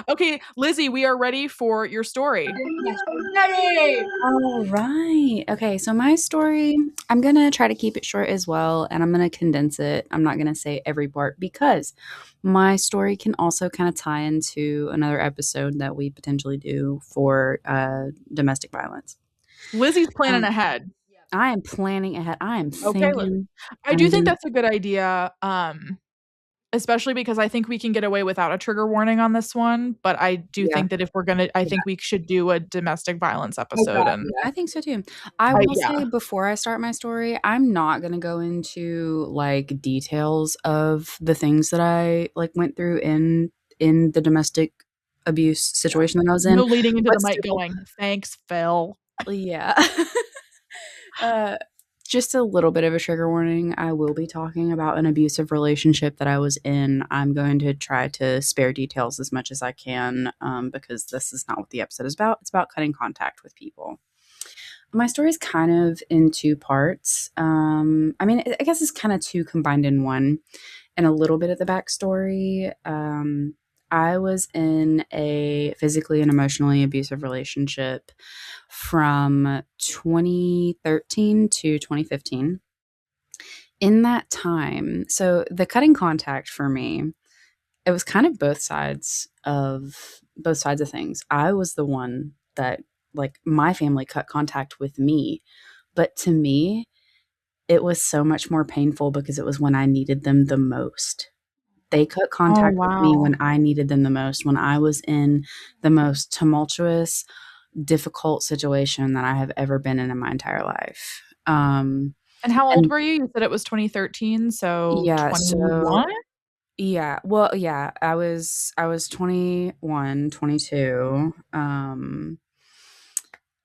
Okay, Lizzie, we are ready for your story. Ready! All right. Okay, so my story, I'm going to try to keep it short as well, and I'm going to condense it. I'm not going to say every part because my story can also kind of tie into another episode that we potentially do for domestic violence. Lizzie's planning ahead. I am planning ahead. I am Okay, thinking. I do think that's a good idea. Especially because I think we can get away without a trigger warning on this one, but I do think that if we're gonna, I think we should do a domestic violence episode. And I think so too. I will say before I start my story, I'm not going to go into like details of the things that I like went through in the domestic abuse situation that I was in. No leading into the mic going, thanks, Phil. Yeah. Just a little bit of a trigger warning. I will be talking about an abusive relationship that I was in. I'm going to try to spare details as much as I can because this is not what the episode is about. It's about cutting contact with people. My story is kind of in two parts. I mean, I guess it's kind of two combined in one, and a little bit of the backstory. I was in a physically and emotionally abusive relationship from 2013 to 2015. In that time, so the cutting contact for me, it was kind of both sides of things. I was the one that like my family cut contact with me, but to me, it was so much more painful because it was when I needed them the most. They cut contact with me when I needed them the most, when I was in the most tumultuous, difficult situation that I have ever been in my entire life. And how old were you? You said it was 2013, so yeah, 21? Yeah. Well, yeah, I was 21, 22.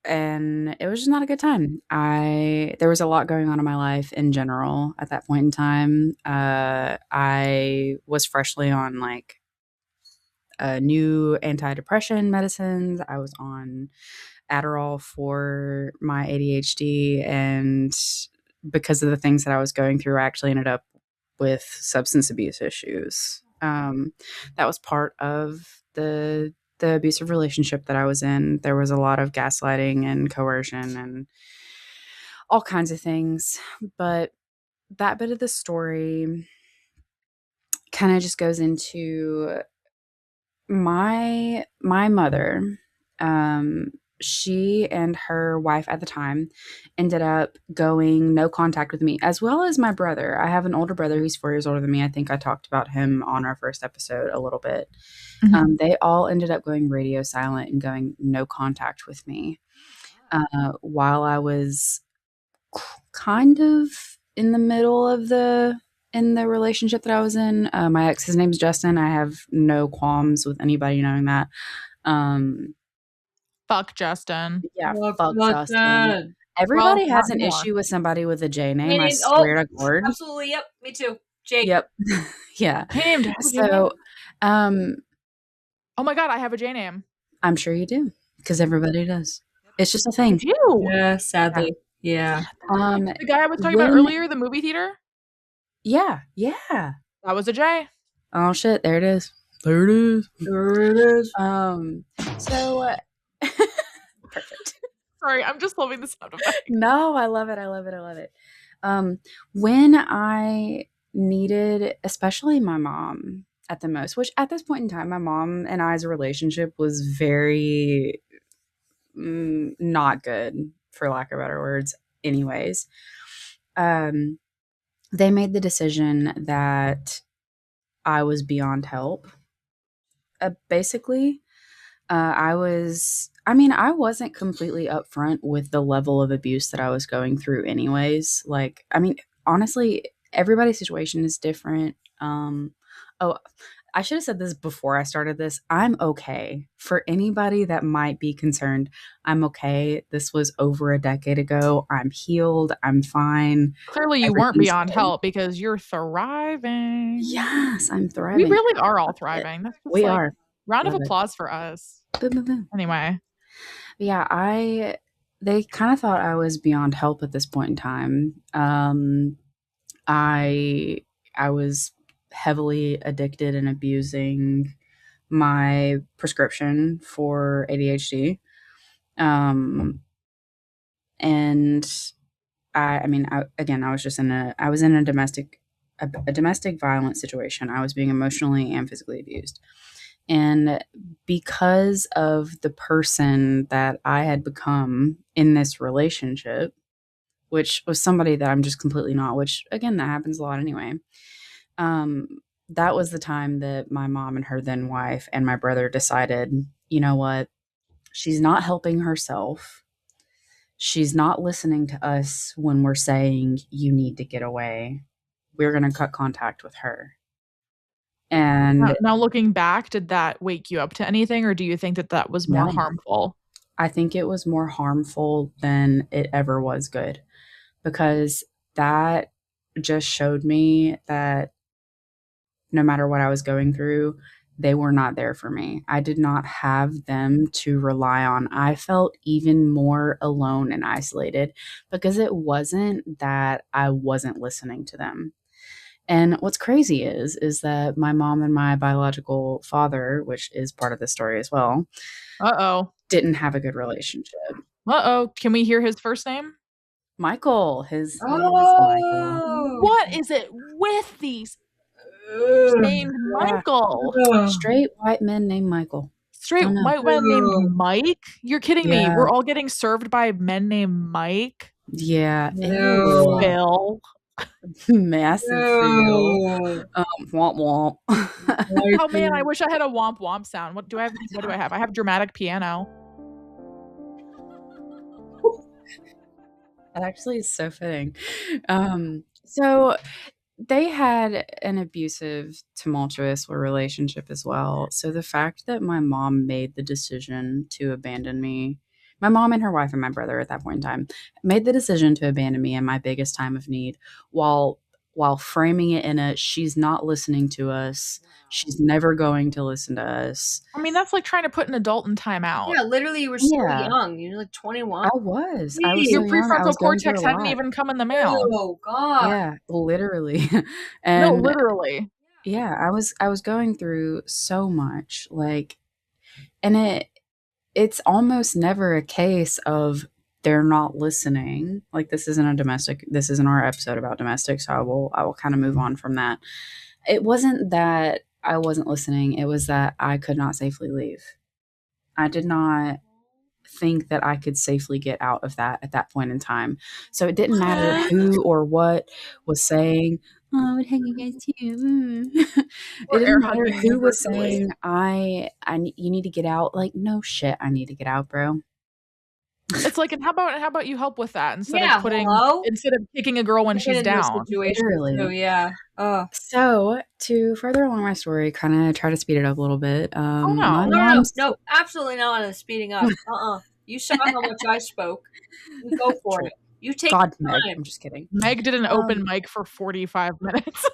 And it was just not a good time. There was a lot going on in my life in general at that point in time. I was freshly on like new antidepressant medicines. I was on Adderall for my ADHD, and because of the things that I was going through, I actually ended up with substance abuse issues. That was part of the abusive relationship that I was in. There was a lot of gaslighting and coercion and all kinds of things. But that bit of the story kind of just goes into my mother. She and her wife at the time ended up going no contact with me, as well as my brother. I have an older brother who's 4 years older than me. I think I talked about him on our first episode a little bit. Mm-hmm. They all ended up going radio silent and going no contact with me while I was kind of in the middle of the relationship that I was in. My ex, his name's Justin. I have no qualms with anybody knowing that. Fuck Justin. Yeah, fuck Justin. Everybody has an issue with somebody with a J name. I swear to God. Absolutely. Yep. Me too. Jake. Yep. Yeah. Hey, named so, oh my God, I have a J name. I'm sure you do, because everybody does. It's just a thing. I do. Yeah, sadly. Yeah. The guy I was talking about earlier, the movie theater? Yeah. That was a J. Oh shit, there it is. There it is. So perfect. Sorry, I'm just loving the sound effect. No, I love it. When I needed, especially my mom at the most, which at this point in time, my mom and I's relationship was very not good, for lack of better words, anyways. They made the decision that I was beyond help. Basically, I wasn't completely upfront with the level of abuse that I was going through anyways. Like, I mean, honestly, everybody's situation is different. Oh, I should have said this before I started this. I'm okay. For anybody that might be concerned, I'm okay. This was over a decade ago. I'm healed. I'm fine. Clearly, you weren't Everything's beyond good. help because you're thriving. Yes, I'm We thriving. really are all Love it. thriving. That's just We like are. round of Love it. applause for us. Boom, boom, boom. Anyway, Yeah, they kind of thought I was beyond help at this point in time. I I was heavily addicted and abusing my prescription for ADHD. Um, and I mean, again, I was just I was in a domestic violence situation. I was being emotionally and physically abused. And because of the person that I had become in this relationship, which was somebody that I'm just completely not, which again, that happens a lot anyway. Um, that was the time that my mom and her then wife and my brother decided, you know what? She's not helping herself. She's not listening to us when we're saying you need to get away. We're going to cut contact with her. And now looking back, did that wake you up to anything, or do you think that that was more no, harmful? I think it was more harmful than it ever was good, because that just showed me that no matter what I was going through, they were not there for me. I did not have them to rely on. I felt even more alone and isolated because it wasn't that I wasn't listening to them. And what's crazy is that my mom and my biological father, which is part of the story as well, Uh-oh. didn't have a good relationship. Uh-oh. Can we hear his first name? Michael, his name is Michael. What is it with these named Michael? Straight white men named Michael. Straight I know. white man named Mike? You're kidding me. Yeah. We're all getting served by men named Mike? Yeah. No. Phil. Massive fail. Womp womp. Oh man, I wish I had a womp womp sound. What do I have? I have dramatic piano. That actually is so fitting. So they had an abusive, tumultuous relationship as well. So the fact that my mom made the decision to abandon me, my mom and her wife and my brother at that point in time made the decision to abandon me in my biggest time of need, while framing it in a she's not listening to us. She's never going to listen to us. I mean, that's like trying to put an adult in timeout. Yeah, literally, you were so young. You were like 21. I was Your so young. I prefrontal was going cortex through a hadn't lot. even come in the mail. Oh God. Yeah, literally. No, And literally. yeah, I was going through so much, like, and it's almost never a case of they're not listening. Like, this isn't our episode about domestic, so I will kind of move on from that. It wasn't that I wasn't listening, it was that I could not safely leave. I did not think that I could safely get out of that at that point in time. So it didn't matter who or what was saying, "Oh, I would hang against you." It didn't matter who was saying, you need to get out." Like, no shit, I need to get out, bro. It's like, and how about you help with that instead Yeah, of kicking a girl when she's down? Literally. So yeah. So to further along my story, kind of try to speed it up a little bit. no. No, absolutely not on speeding up. You saw how much I spoke. You go for it. You take God, time. Meg. I'm just kidding. Meg did an open mic for 45 minutes.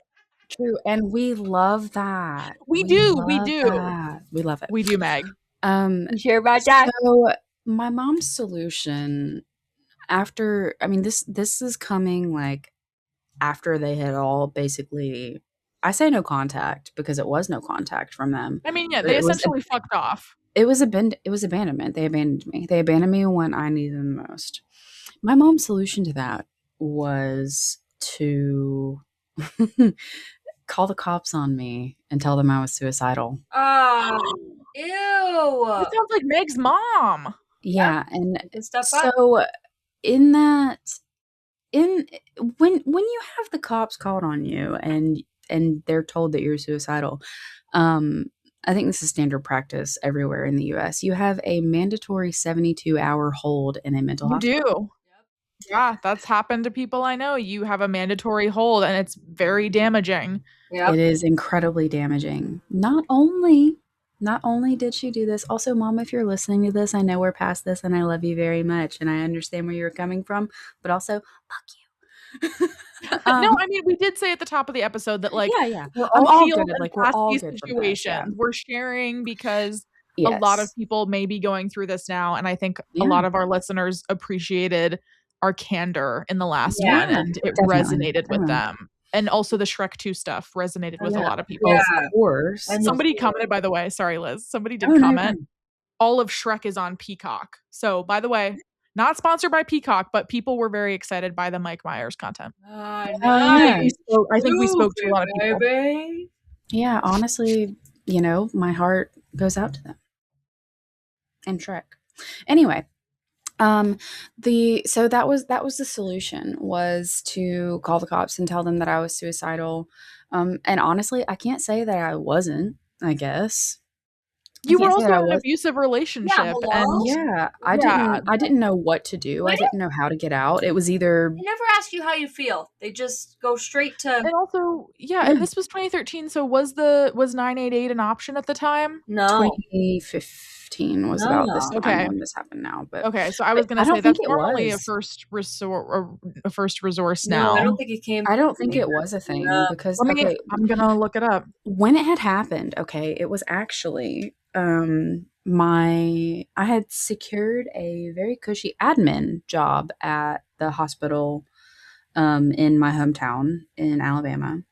True, and we love that. We do. That. We love it. We do, Meg. You sure about that? So my mom's solution after, I mean, this is coming like after they had all basically, I say no contact because it was no contact from them. I mean, yeah, they essentially fucked off. It was abandonment. They abandoned me. They abandoned me when I needed them most. My mom's solution to that was to call the cops on me and tell them I was suicidal. Ew. That sounds like Meg's mom. Yeah, and stuff so in that, when you have the cops called on you and they're told that you're suicidal, I think this is standard practice everywhere in the US. You have a mandatory 72-hour hold in a mental hospital. You do. Yeah, that's happened to people I know. You have a mandatory hold and it's very damaging. Yep. It is incredibly damaging. Not only did she do this, also, Mom, if you're listening to this, I know we're past this and I love you very much and I understand where you're coming from, but also, fuck you. No, I mean, we did say at the top of the episode that, like, yeah. we're I'm all all healed good. and Like, we're past all these good from this. Yeah. situations. We're sharing because a lot of Yes. people may be going through this now, and I think a Yeah. lot of our listeners appreciated our candor in the last Yeah, one, and it definitely. resonated with them. And also the Shrek 2 stuff resonated with a lot of people. Of course. And Somebody commented, by the way, sorry, Liz, somebody did Oh, no, you're comment, fine. all of Shrek is on Peacock. So, by the way, not sponsored by Peacock, but people were very excited by the Mike Myers content. Yeah. I think we spoke to a lot of people. Baby. Yeah, honestly, my heart goes out to them. And Shrek. Anyway, so that was the solution, was to call the cops and tell them that I was suicidal. And honestly, I can't say that I wasn't, I guess. You were also in an abusive relationship, and yeah, I didn't know what to do. I didn't know how to get out. It was either They never ask you how you feel. They just go straight to. and also, and this was 2013. So was 988 an option at the time? No, 2015 was about this time when this happened now. But okay, so I was going to say that's normally a first resort, a first resource now. No, I don't think it came. I don't think it was a thing because I'm gonna look it up. When it had happened, okay, it was actually I had secured a very cushy admin job at the hospital in my hometown in Alabama.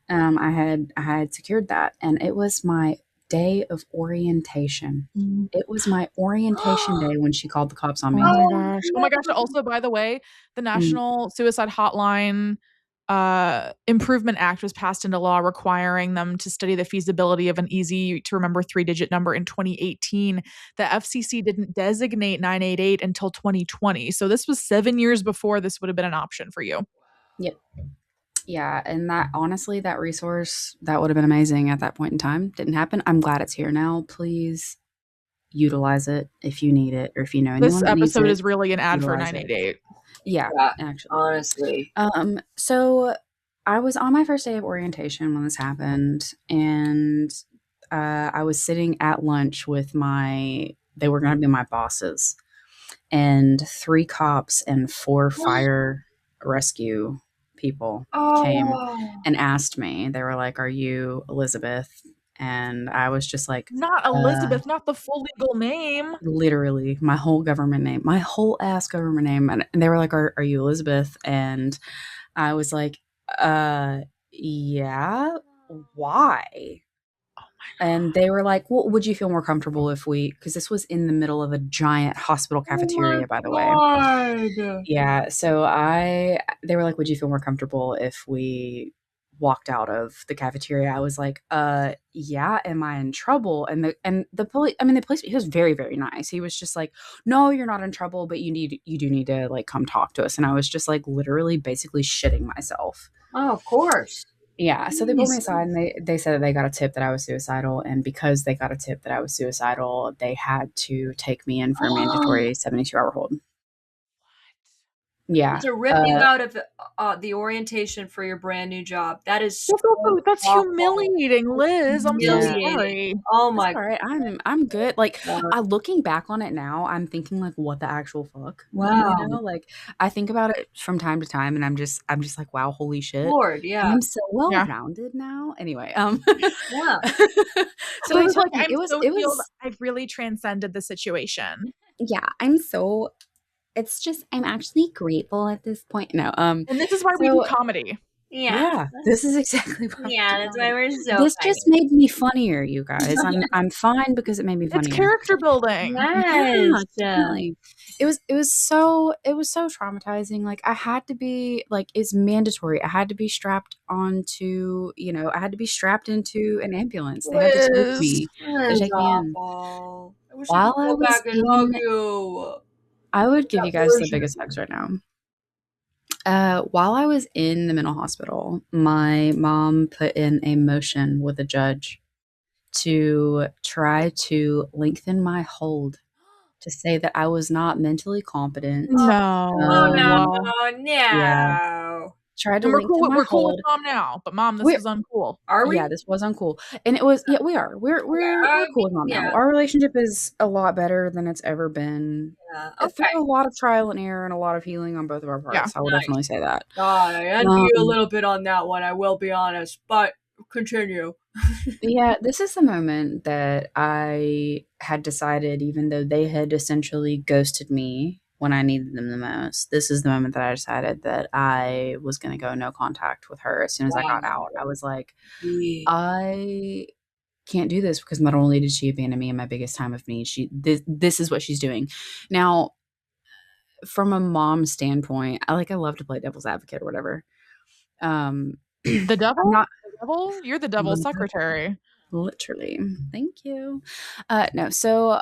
I had secured that, and it was my day of orientation. It was my orientation day when she called the cops on me. Oh my gosh. Also, by the way, the National Suicide Hotline Improvement Act was passed into law requiring them to study the feasibility of an easy to remember 3-digit number in 2018. The FCC didn't designate 988 until 2020. So this was 7 years before this would have been an option for you. Yep. Yeah, and that, honestly, that resource, that would have been amazing at that point in time. Didn't happen. I'm glad it's here now. Please utilize it if you need it, or if you know anyone. This episode is really an ad for 988. Yeah, actually. Honestly. So I was on my first day of orientation when this happened, and I was sitting at lunch with they were going to be my bosses, and 3 cops and 4 fire rescue people came and asked me. They were like, "Are you Elizabeth?" And I was just like, not Elizabeth, not the full legal name. Literally, my whole government name, my whole ass government name. And they were like, are you Elizabeth? And I was like, yeah, why? And they were like, well, would you feel more comfortable if because this was in the middle of a giant hospital cafeteria, by the way. Yeah. So they were like, would you feel more comfortable if we walked out of the cafeteria? I was like, yeah, am I in trouble? And the police, he was very, very nice. He was just like, no, you're not in trouble, but you do need to, like, come talk to us. And I was just, like, literally basically shitting myself. Oh, of course. Yeah, so they pulled me aside and they said that they got a tip that I was suicidal, and because they got a tip that I was suicidal, they had to take me in for a mandatory 72-hour hold. Yeah. To rip you out of the orientation for your brand new job. That is that's humiliating, Liz. I'm so sorry. Oh my God. All right, I'm good. Like, looking back on it now, I'm thinking, like, what the actual fuck? Wow. You know, like, I think about it from time to time, and I'm just like, wow, holy shit. Lord, yeah. And I'm so well-rounded now. Anyway, yeah. So it was like, it was I've really transcended the situation. Yeah, it's just, I'm actually grateful at this point. No, and this is why we do comedy. Yeah, this is exactly why. Yeah, that's why we're so. This just made me funnier, you guys. I'm fine because it made me funnier. It's character building. Yes. Definitely. It was so traumatizing. Like, I had to be, like, it's mandatory. I had to be strapped onto, I had to be strapped into an ambulance. They had to take me. Take me in. While I was in. I would give you guys the biggest hugs right now. While I was in the mental hospital, my mom put in a motion with a judge to try to lengthen my hold to say that I was not mentally competent. Oh, no, No. Yeah. no. Tried to And we're lengthen cool my we're cool with hold. mom now, but mom, this We're was uncool. Are we? Yeah, this was uncool. And it was we are. We're cool with mom now. Yeah. Our relationship is a lot better than it's ever been. Yeah, Through okay. a lot of trial and error and a lot of healing on both of our Yeah. parts. I will Nice. definitely say that. God, I envy you a little bit on that one, I will be honest, but continue. Yeah, this is the moment that I had decided, even though they had essentially ghosted me when I needed them the most, this is the moment that I decided that I was going to go no contact with her as soon as I got out. I was like, I can't do this because not only did she abandon me in my biggest time of need, this is what she's doing. Now, from a mom standpoint, I love to play devil's advocate or whatever. The devil? I'm not The devil? You're the devil's secretary. literally. Thank you. No, so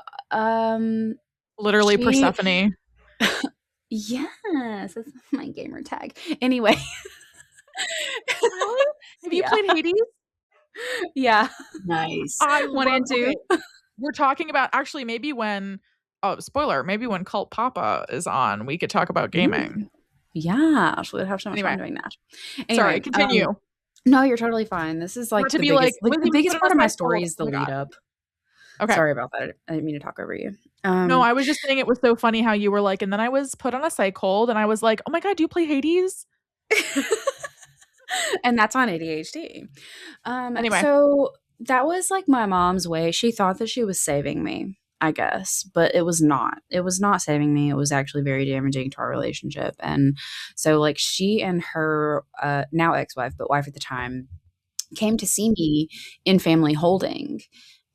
Literally Persephone. Yes, that's my gamer tag. Anyway. Really? Have you played Hades? Yeah. Nice. I 1 and 2. Okay. We're talking about actually maybe when spoiler, maybe when Cult Papa is on, we could talk about gaming. Yeah, we would have so much fun doing that. Anyway, sorry, continue. No, you're totally fine. This is Not to the be biggest, like, the biggest part of my story cold. is the Oh my lead God. up. Okay. Sorry about that. I didn't mean to talk over you. No, I was just saying it was so funny how you were like, and then I was put on a psych hold and I was like, oh my God, do you play Hades? And that's on ADHD. Anyway. So that was like my mom's way. She thought that she was saving me, I guess, but it was not. It was not saving me. It was actually very damaging to our relationship. And so like she and her now ex-wife, but wife at the time, came to see me in family holding.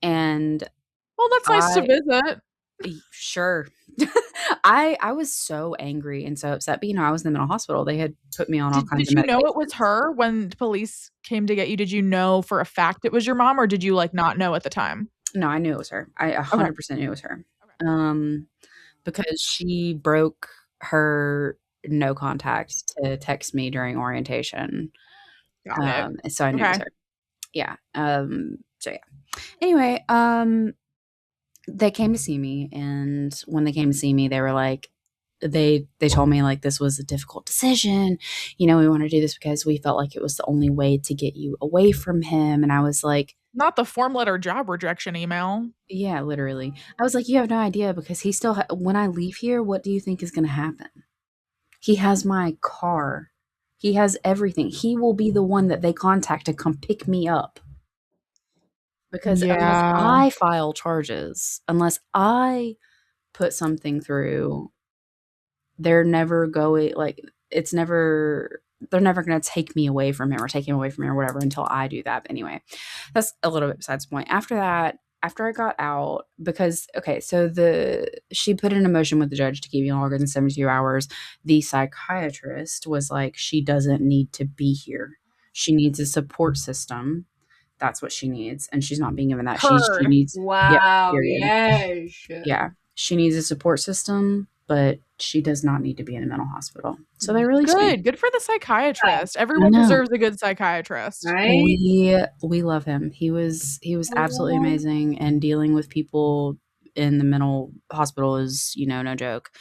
And well, that's nice to visit. Sure. I was so angry and so upset, but I was in the mental hospital. They had put me on all kinds of medications. Did you know it was her when police came to get you? Did you know for a fact it was your mom, or did you not know at the time? No, I knew it was her. I 100% knew it was her. Okay. Because she broke her no contact to text me during orientation. Got it. So I knew it was her. Yeah. So yeah. Anyway, they came to see me, and when they came to see me, they were like, they told me this was a difficult decision. We want to do this because we felt like it was the only way to get you away from him. And I was like, not the form letter job rejection email. Yeah, literally. I was like, you have no idea, because he still, when I leave here, what do you think is going to happen? He has my car. He has everything. He will be the one that they contact to come pick me up. Because unless I file charges, unless I put something through, they're never going, they're never going to take me away from him or take him away from me or whatever until I do that. But anyway, that's a little bit besides the point. After that, after I got out, because, okay, so she put in a motion with the judge to keep me longer than 72 hours. The psychiatrist was like, she doesn't need to be here. She needs a support system. That's what she needs. And she's not being given that. She needs, wow. Yes. Yeah. She needs a support system, but she does not need to be in a mental hospital. So they really good for the psychiatrist. Everyone deserves a good psychiatrist. Right? We love him. He was absolutely amazing, and dealing with people in the mental hospital is, no joke.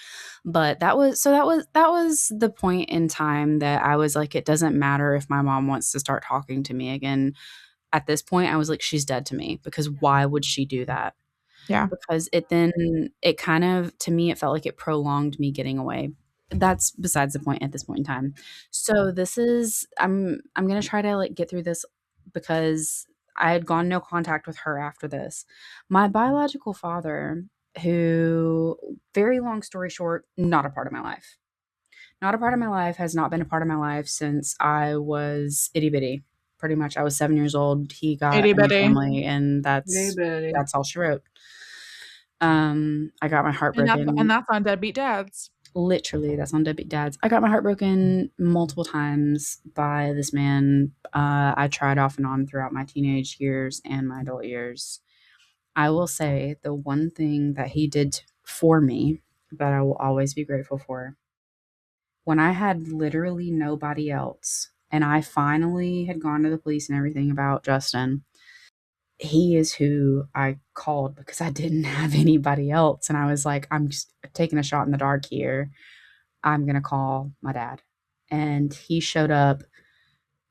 But that was the point in time that I was like, it doesn't matter if my mom wants to start talking to me again. At this point, I was like, she's dead to me, because why would she do that? Yeah. Because it kind of, to me, it felt like it prolonged me getting away. That's besides the point at this point in time. So this is, I'm going to try to get through this, because I had gone no contact with her after this. My biological father, who, very long story short, not a part of my life. Not a part of my life, has not been a part of my life since I was itty bitty. Pretty much, I was 7 years old. He got a family, and that's all she wrote. I got my heart broken. And that's on Deadbeat Dads. Literally, that's on Deadbeat Dads. I got my heart broken multiple times by this man. I tried off and on throughout my teenage years and my adult years. I will say the one thing that he did for me that I will always be grateful for, when I had literally nobody else, and I finally had gone to the police and everything about Justin, he is who I called because I didn't have anybody else, and I was like, "I'm just taking a shot in the dark here. I'm gonna call my dad." And he showed up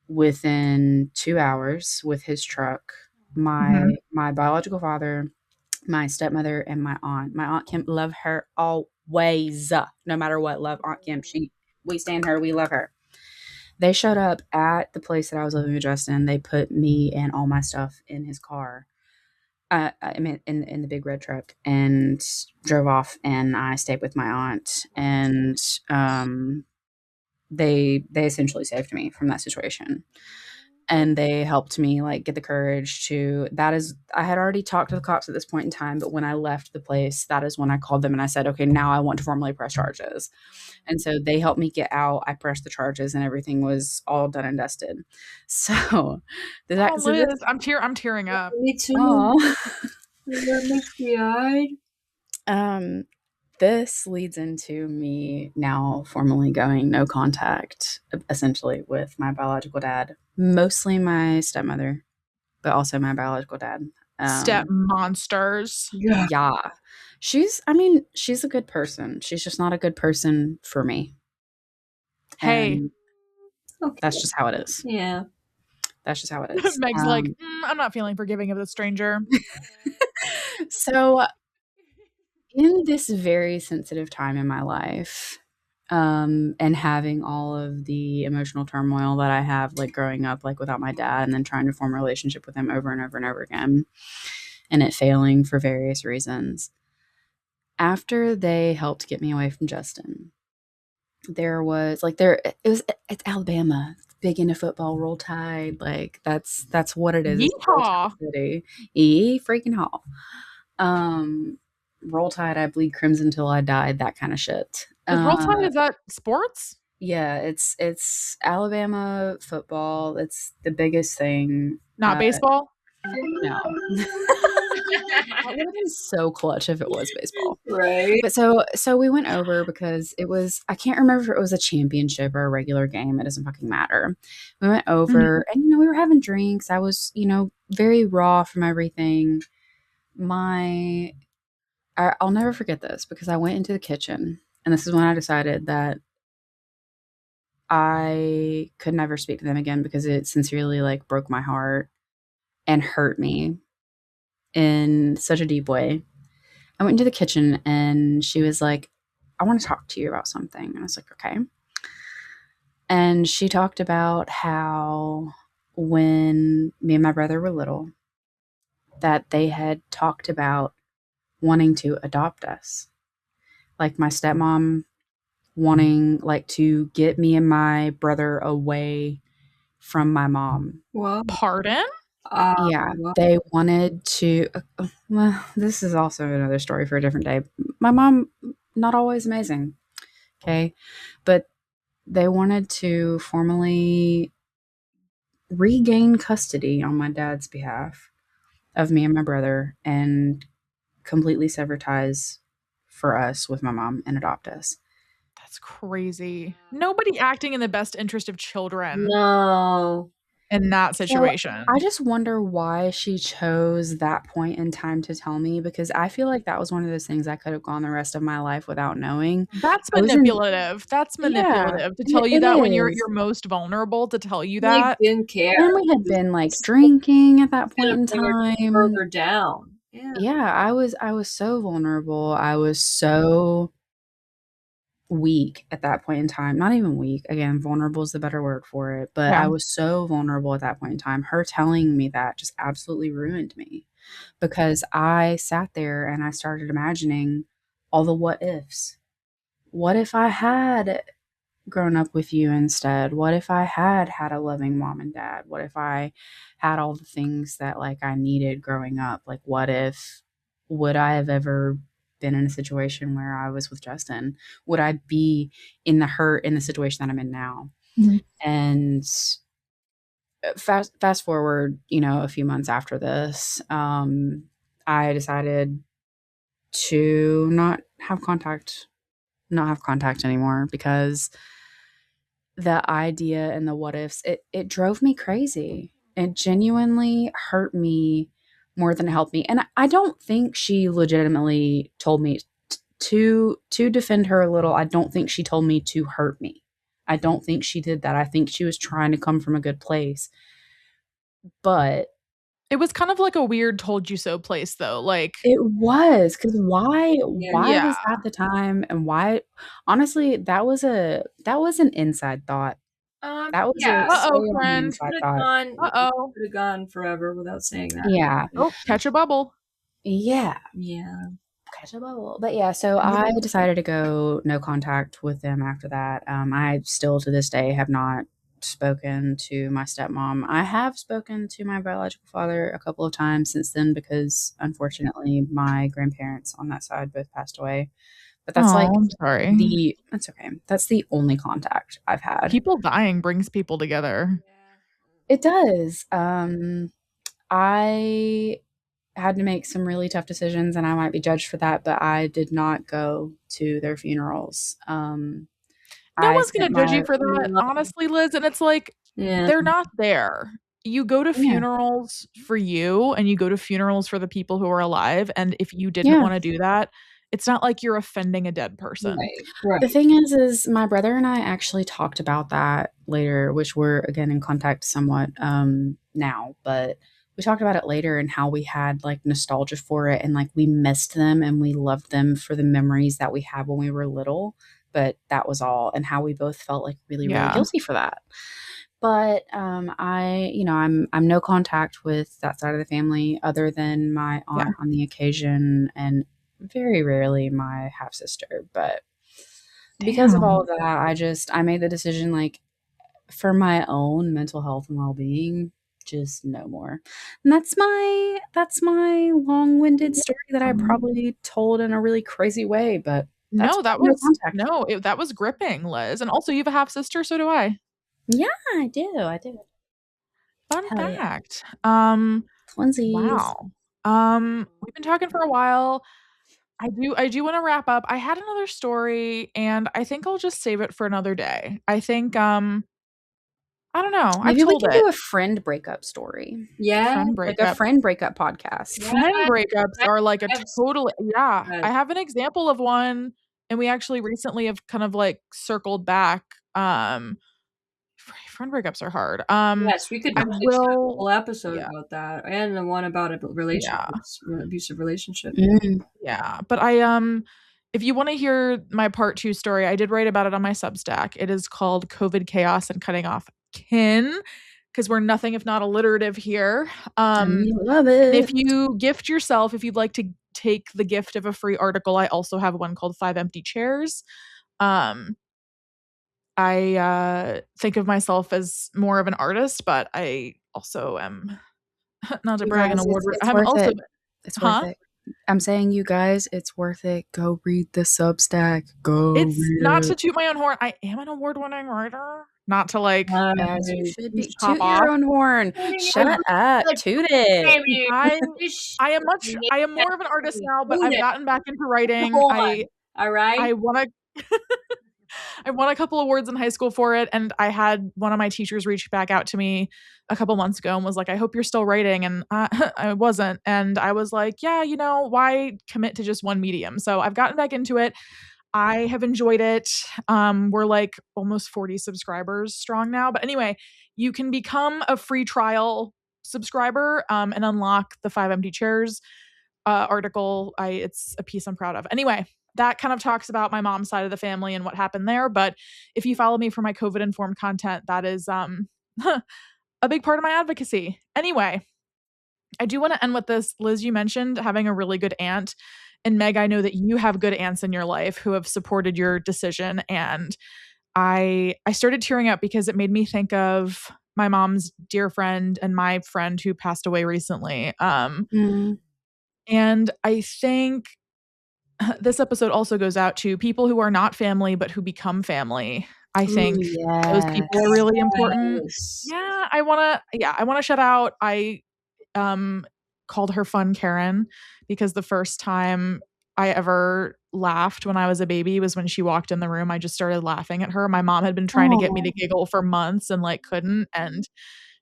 within 2 hours with his truck. Mhm. My biological father, my stepmother, and my aunt. My Aunt Kim, love her always, no matter what, love Aunt Kim. We stand her, we love her. They showed up at the place that I was living with Justin. They put me and all my stuff in his car. I mean, in the big red truck, and drove off. And I stayed with my aunt, and they essentially saved me from that situation. And they helped me like get the courage to that is I had already talked to the cops at this point in time, but when I left the place, that is when I called them and I said, "Okay, now I want to formally press charges." And so they helped me get out. I pressed the charges and everything was all done and dusted. So, Oh, so this Liz, I'm tearing up. Me too. oh That makes me eyed. um this leads into me now formally going no contact essentially with my biological dad, mostly my stepmother, but also my biological dad. Step Um, monsters. Yeah. yeah. I mean, she's a good person. She's just not a good person for me. Hey, And Okay. that's just how it is. Yeah. That's just how it is. Meg's like, I'm not feeling forgiving of the stranger. So, in this very sensitive time in my life, and having all of the emotional turmoil that I have, like growing up, like without my dad, and then trying to form a relationship with him over and over and over again, and it failing for various reasons. After they helped get me away from Justin, there was like it's Alabama. It's big into football, roll tide. Like that's what it is. It's roll Yeehaw. tide city. E freaking haw. Um Roll tide, I bleed crimson till I died, that kind of shit. Is Roll Tide, is that sports? Yeah, it's Alabama football. It's the biggest thing. Not baseball? No. That would have been so clutch if it was baseball. Right. But so we went over because it was I can't remember if it was a championship or a regular game. It doesn't fucking matter. We went over and we were having drinks. I was, very raw from everything. I'll never forget this because I went into the kitchen and this is when I decided that I could never speak to them again because it sincerely like broke my heart and hurt me in such a deep way. I went into the kitchen and she was like, "I want to talk to you about something." And I was like, "Okay." And she talked about how when me and my brother were little, that they had talked about wanting to adopt us. Like my stepmom wanting like to get me and my brother away from my mom. Well, Pardon? Yeah, they wanted to well, this is also another story for a different day. My mom, not always amazing, okay? But they wanted to formally regain custody on my dad's behalf of me and my brother and completely sever ties for us with my mom and adopt us. That's crazy. Nobody acting in the best interest of children no. in that So, situation. I just wonder why she chose that point in time to tell me because I feel like that was one of those things I could have gone the rest of my life without knowing. That's I was in manipulative. That's Yeah, manipulative to tell you it that when you're is. most vulnerable, to tell you They that. didn't care. And we had been, like, drinking at that point Gonna in bring her time. further down. Yeah. Yeah, I was so vulnerable. I was so weak at that point in time. Not even weak, again, vulnerable is the better word for it, but Yeah. I was so vulnerable at that point in time. Her telling me that just absolutely ruined me because I sat there and I started imagining all the what ifs. What if I had grown up with you instead? What if I had had a loving mom and dad? What if I had all the things that like I needed growing up? Like what if would I have ever been in a situation where I was with Justin? Would I be in the situation that I'm in now? Mhm. And fast forward, a few months after this, I decided to not have contact anymore because the idea and the what ifs, it drove me crazy. It genuinely hurt me more than help me. And I don't think she legitimately told me to defend her a little. I don't think she told me to hurt me. I don't think she did that. I think she was trying to come from a good place. But it was kind of like a weird told you so place though. Like it was, because why Yeah. was that the time, and why honestly, that was an inside thought. That was Yeah. a say Uh-oh, on the friend. inside thought. Uh-oh. Could have gone forever without saying that. Yeah. Oh, catch a bubble. Yeah. Yeah. Catch a bubble. But yeah, so I decided to go no contact with them after that. I still to this day have not spoken to my stepmom. I have spoken to my biological father a couple of times since then because unfortunately my grandparents on that side both passed away. But that's like I'm sorry. that's okay. That's the only contact I've had. People dying brings people together. It does. I had to make some really tough decisions, and I might be judged for that, but I did not go to their funerals. No one's gonna judge you for that, honestly, Liz, and it's like, they're not there. You go to funerals for you, and you go to funerals for the people who are alive, and if you didn't wanna do that, it's not like you're offending a dead person. Right. The thing is my brother and I actually talked about that later, which we're, again, in contact somewhat, now, but we talked about it later and how we had, like, nostalgia for it, and, like, we missed them, and we loved them for the memories that we had when we were little, but that was all, and how we both felt, like, really, really guilty for that. But, I'm no contact with that side of the family other than my aunt on the occasion, and very rarely my half-sister, but because of all of that, I made the decision, like, for my own mental health and well-being, just no more. And that's my long-winded story that I probably told in a really crazy way, but that's that was gripping, Liz, and also you have a half sister, so do I. Yeah, I do. Fun Hell yeah. fact. Twinsies. Wow. We've been talking for a while. I do wanna wrap up. I had another story, and I think I'll just save it for another day. I think, I don't know. I've Maybe we told can it. do a friend breakup story. Yeah. Friend Like a breakup. friend breakup podcast. Friend breakups are like a total I Yes. have an example of one, and we actually recently have kind of, like, circled back. Friend breakups are hard. Yes, we could I definitely do a will whole episode Yeah. about that, and the one about a Yeah. abusive relationship. Yeah, but if you wanna hear my part 2 story, I did write about it on my Substack. It is called COVID Chaos and Cutting Off Kin, 'cause we're nothing if not alliterative here. I love And if it. you gift yourself, if you'd like to take the gift of a free article, I also have one called 5 Empty Chairs. I think of myself as more of an artist, but I also am not to You brag, an guys, award it's I'm worth also it. It's worth it. I'm saying, you guys, it's worth it. Go read the Substack. Go It's read not it. to toot my own horn. I am an award-winning writer. Not to, like, As you should be. pop Toot off. your own horn. Shut up. Toot it. I am more of an artist now, but I've gotten back into writing. All right. I won a I won a couple awards in high school for it, and I had one of my teachers reach back out to me a couple months ago and was like, "I hope you're still writing," and I wasn't, and I was like, "Yeah, why commit to just one medium?" So I've gotten back into it. I have enjoyed it. We're, like, almost 40 subscribers strong now, but anyway, you can become a free trial subscriber, and unlock the 5 Empty Chairs article. It's a piece I'm proud of. Anyway, that kind of talks about my mom's side of the family and what happened there, but if you follow me for my COVID-informed content, that is, a big part of my advocacy. Anyway, I do wanna end with this. Liz, you mentioned having a really good aunt, and Meg, I know that you have good aunts in your life who have supported your decision, and I started tearing up because it made me think of my mom's dear friend and my friend who passed away recently. And I think this episode also goes out to people who are not family, but who become family. I think those people are really important. Yeah, I wanna shout out, I, called her Fun Karen because the first time I ever laughed when I was a baby was when she walked in the room. I just started laughing at her. My mom had been trying to get me to giggle for months and, like, couldn't, and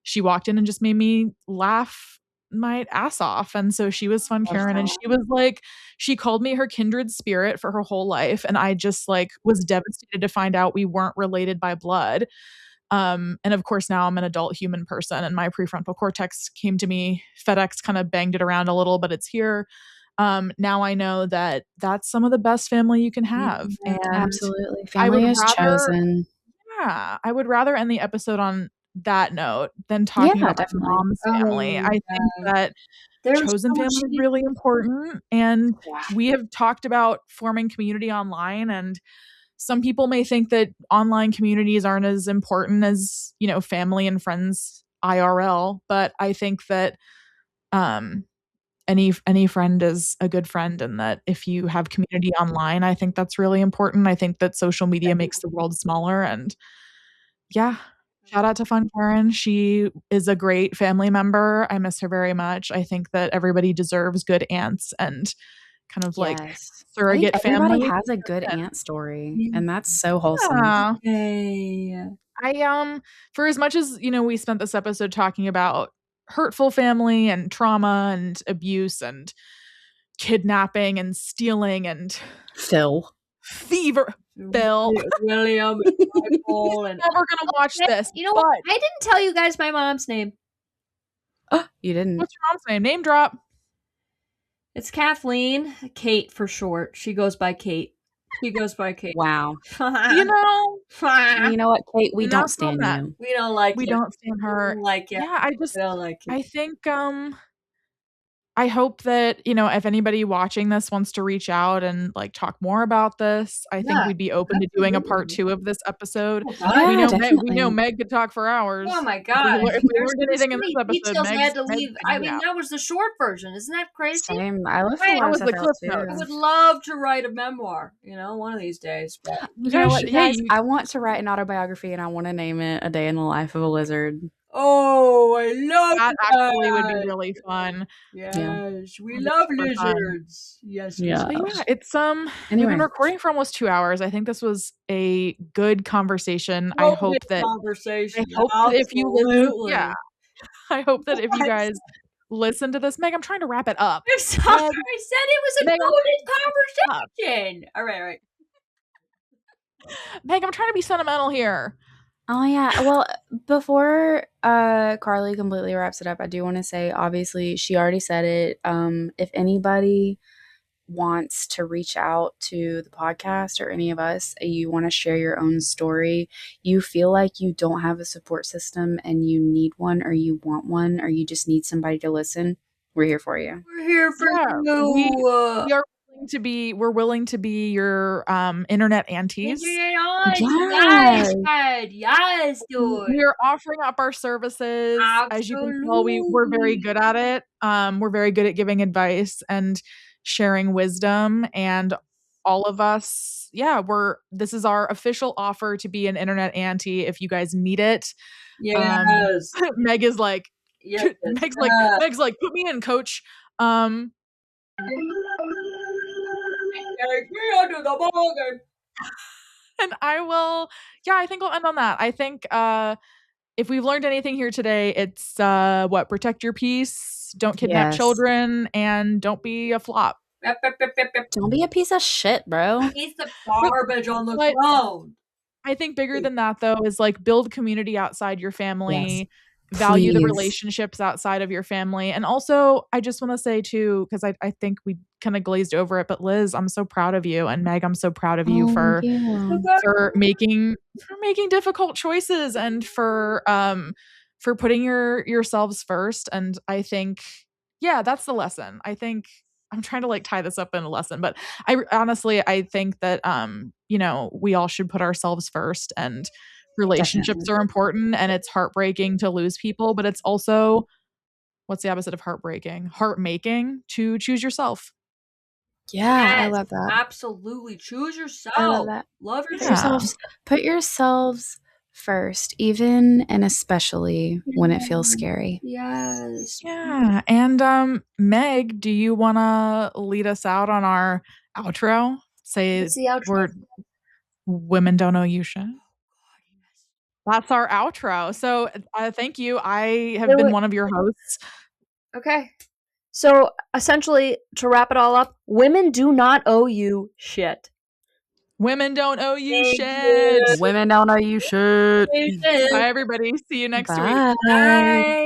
she walked in and just made me laugh my ass off. And so she was fun, Karen. And she was like, she called me her kindred spirit for her whole life. And I just like was devastated to find out we weren't related by blood. And of course, now I'm an adult human person and my prefrontal cortex came to me. FedEx kind of banged it around a little, but it's here. Now I know that that's some of the best family you can have. And absolutely. Family is chosen. Yeah, I would rather end the episode on that note than talking about my mom's family. I think that chosen family is really important. And we have talked about forming community online, and some people may think that online communities aren't as important as, you know, family and friends IRL, but I think that any friend is a good friend, and that if you have community online, I think that's really important. I think that social media makes the world smaller, and yeah, shout out to Fun Karen. She is a great family member. I miss her very much. I think that everybody deserves good aunts and kind of like surrogate family. Everybody has a good aunt story, and that's so wholesome. Yeah. I for as much as, you know, we spent this episode talking about hurtful family and trauma and abuse and kidnapping and stealing and Bill. William and Michael and we're gonna watch this. You know what? I didn't tell you guys my mom's name. Oh, you didn't. What's your mom's name? Name drop. It's Kathleen. Kate for short. She goes by Kate. Wow. You know what, Kate? We don't stand you. We don't like we it. don't stand her. We don't like it. Yeah, we don't like it. I think I hope that, you know, if anybody watching this wants to reach out and like talk more about this, I think we'd be open to doing a part 2 of this episode. We know Meg could talk for hours. Oh my god! If we learned anything in this episode, Meg had to leave. I mean, that was the short version. Isn't that crazy? Same. I love the clip notes. I would love to write a memoir. You know, one of these days. But you know what, guys? I want to write an autobiography, and I want to name it "A Day in the Life of a Lizard." Oh, I love that. Actually, would be really fun. Yes, we love lizards. Yes, yeah. It's we've been recording for almost 2 hours. I think this was a good conversation. I hope that if you listen, I hope that if you guys listen to this, Meg, I'm trying to wrap it up. I'm sorry. I said it was a golden conversation. All right. Meg, I'm trying to be sentimental here. Oh, yeah. Well, before Carly completely wraps it up, I do want to say, obviously, she already said it. If anybody wants to reach out to the podcast or any of us, you want to share your own story, you feel like you don't have a support system and you need one, or you want one, or you just need somebody to listen, we're here for you. We're here for you. We're willing to be your internet aunties. Yes, dude. We're offering up our services. Absolutely. As you can tell, we're very good at it. We're very good at giving advice and sharing wisdom, and all of us, this is our official offer to be an internet auntie if you guys need it. Yes. Meg is like, Meg's like, put me in, coach. And I think I'll end on that. I think if we've learned anything here today, it's protect your peace, don't kidnap children, and don't be a flop. Don't be a piece of shit, bro. Piece of garbage on the ground. I think bigger than that, though, is like build community outside your family. Yes. Value the relationships outside of your family. And also, I just want to say too, because I think we kind of glazed over it, but Liz, I'm so proud of you, and Meg, I'm so proud of you for making difficult choices and for putting yourselves first. And I think, that's the lesson. I think I'm trying to like tie this up in a lesson, but I think that we all should put ourselves first, and relationships are important, and it's heartbreaking to lose people, but it's also, what's the opposite of heartbreaking? Heartmaking to choose yourself. Yeah, I love that. Absolutely. Choose yourself. I love that. Love yourself. Put yourselves first, even and especially when it feels scary. Yes. Yeah. And Meg, do you want to lead us out on our outro? Say what's the outro? Women don't owe you shit. That's our outro. So thank you. I have been one of your hosts. Okay. So essentially, to wrap it all up, women do not owe you shit. Women don't owe you shit. Women don't owe you shit. Bye, everybody. See you next week. Bye. Bye.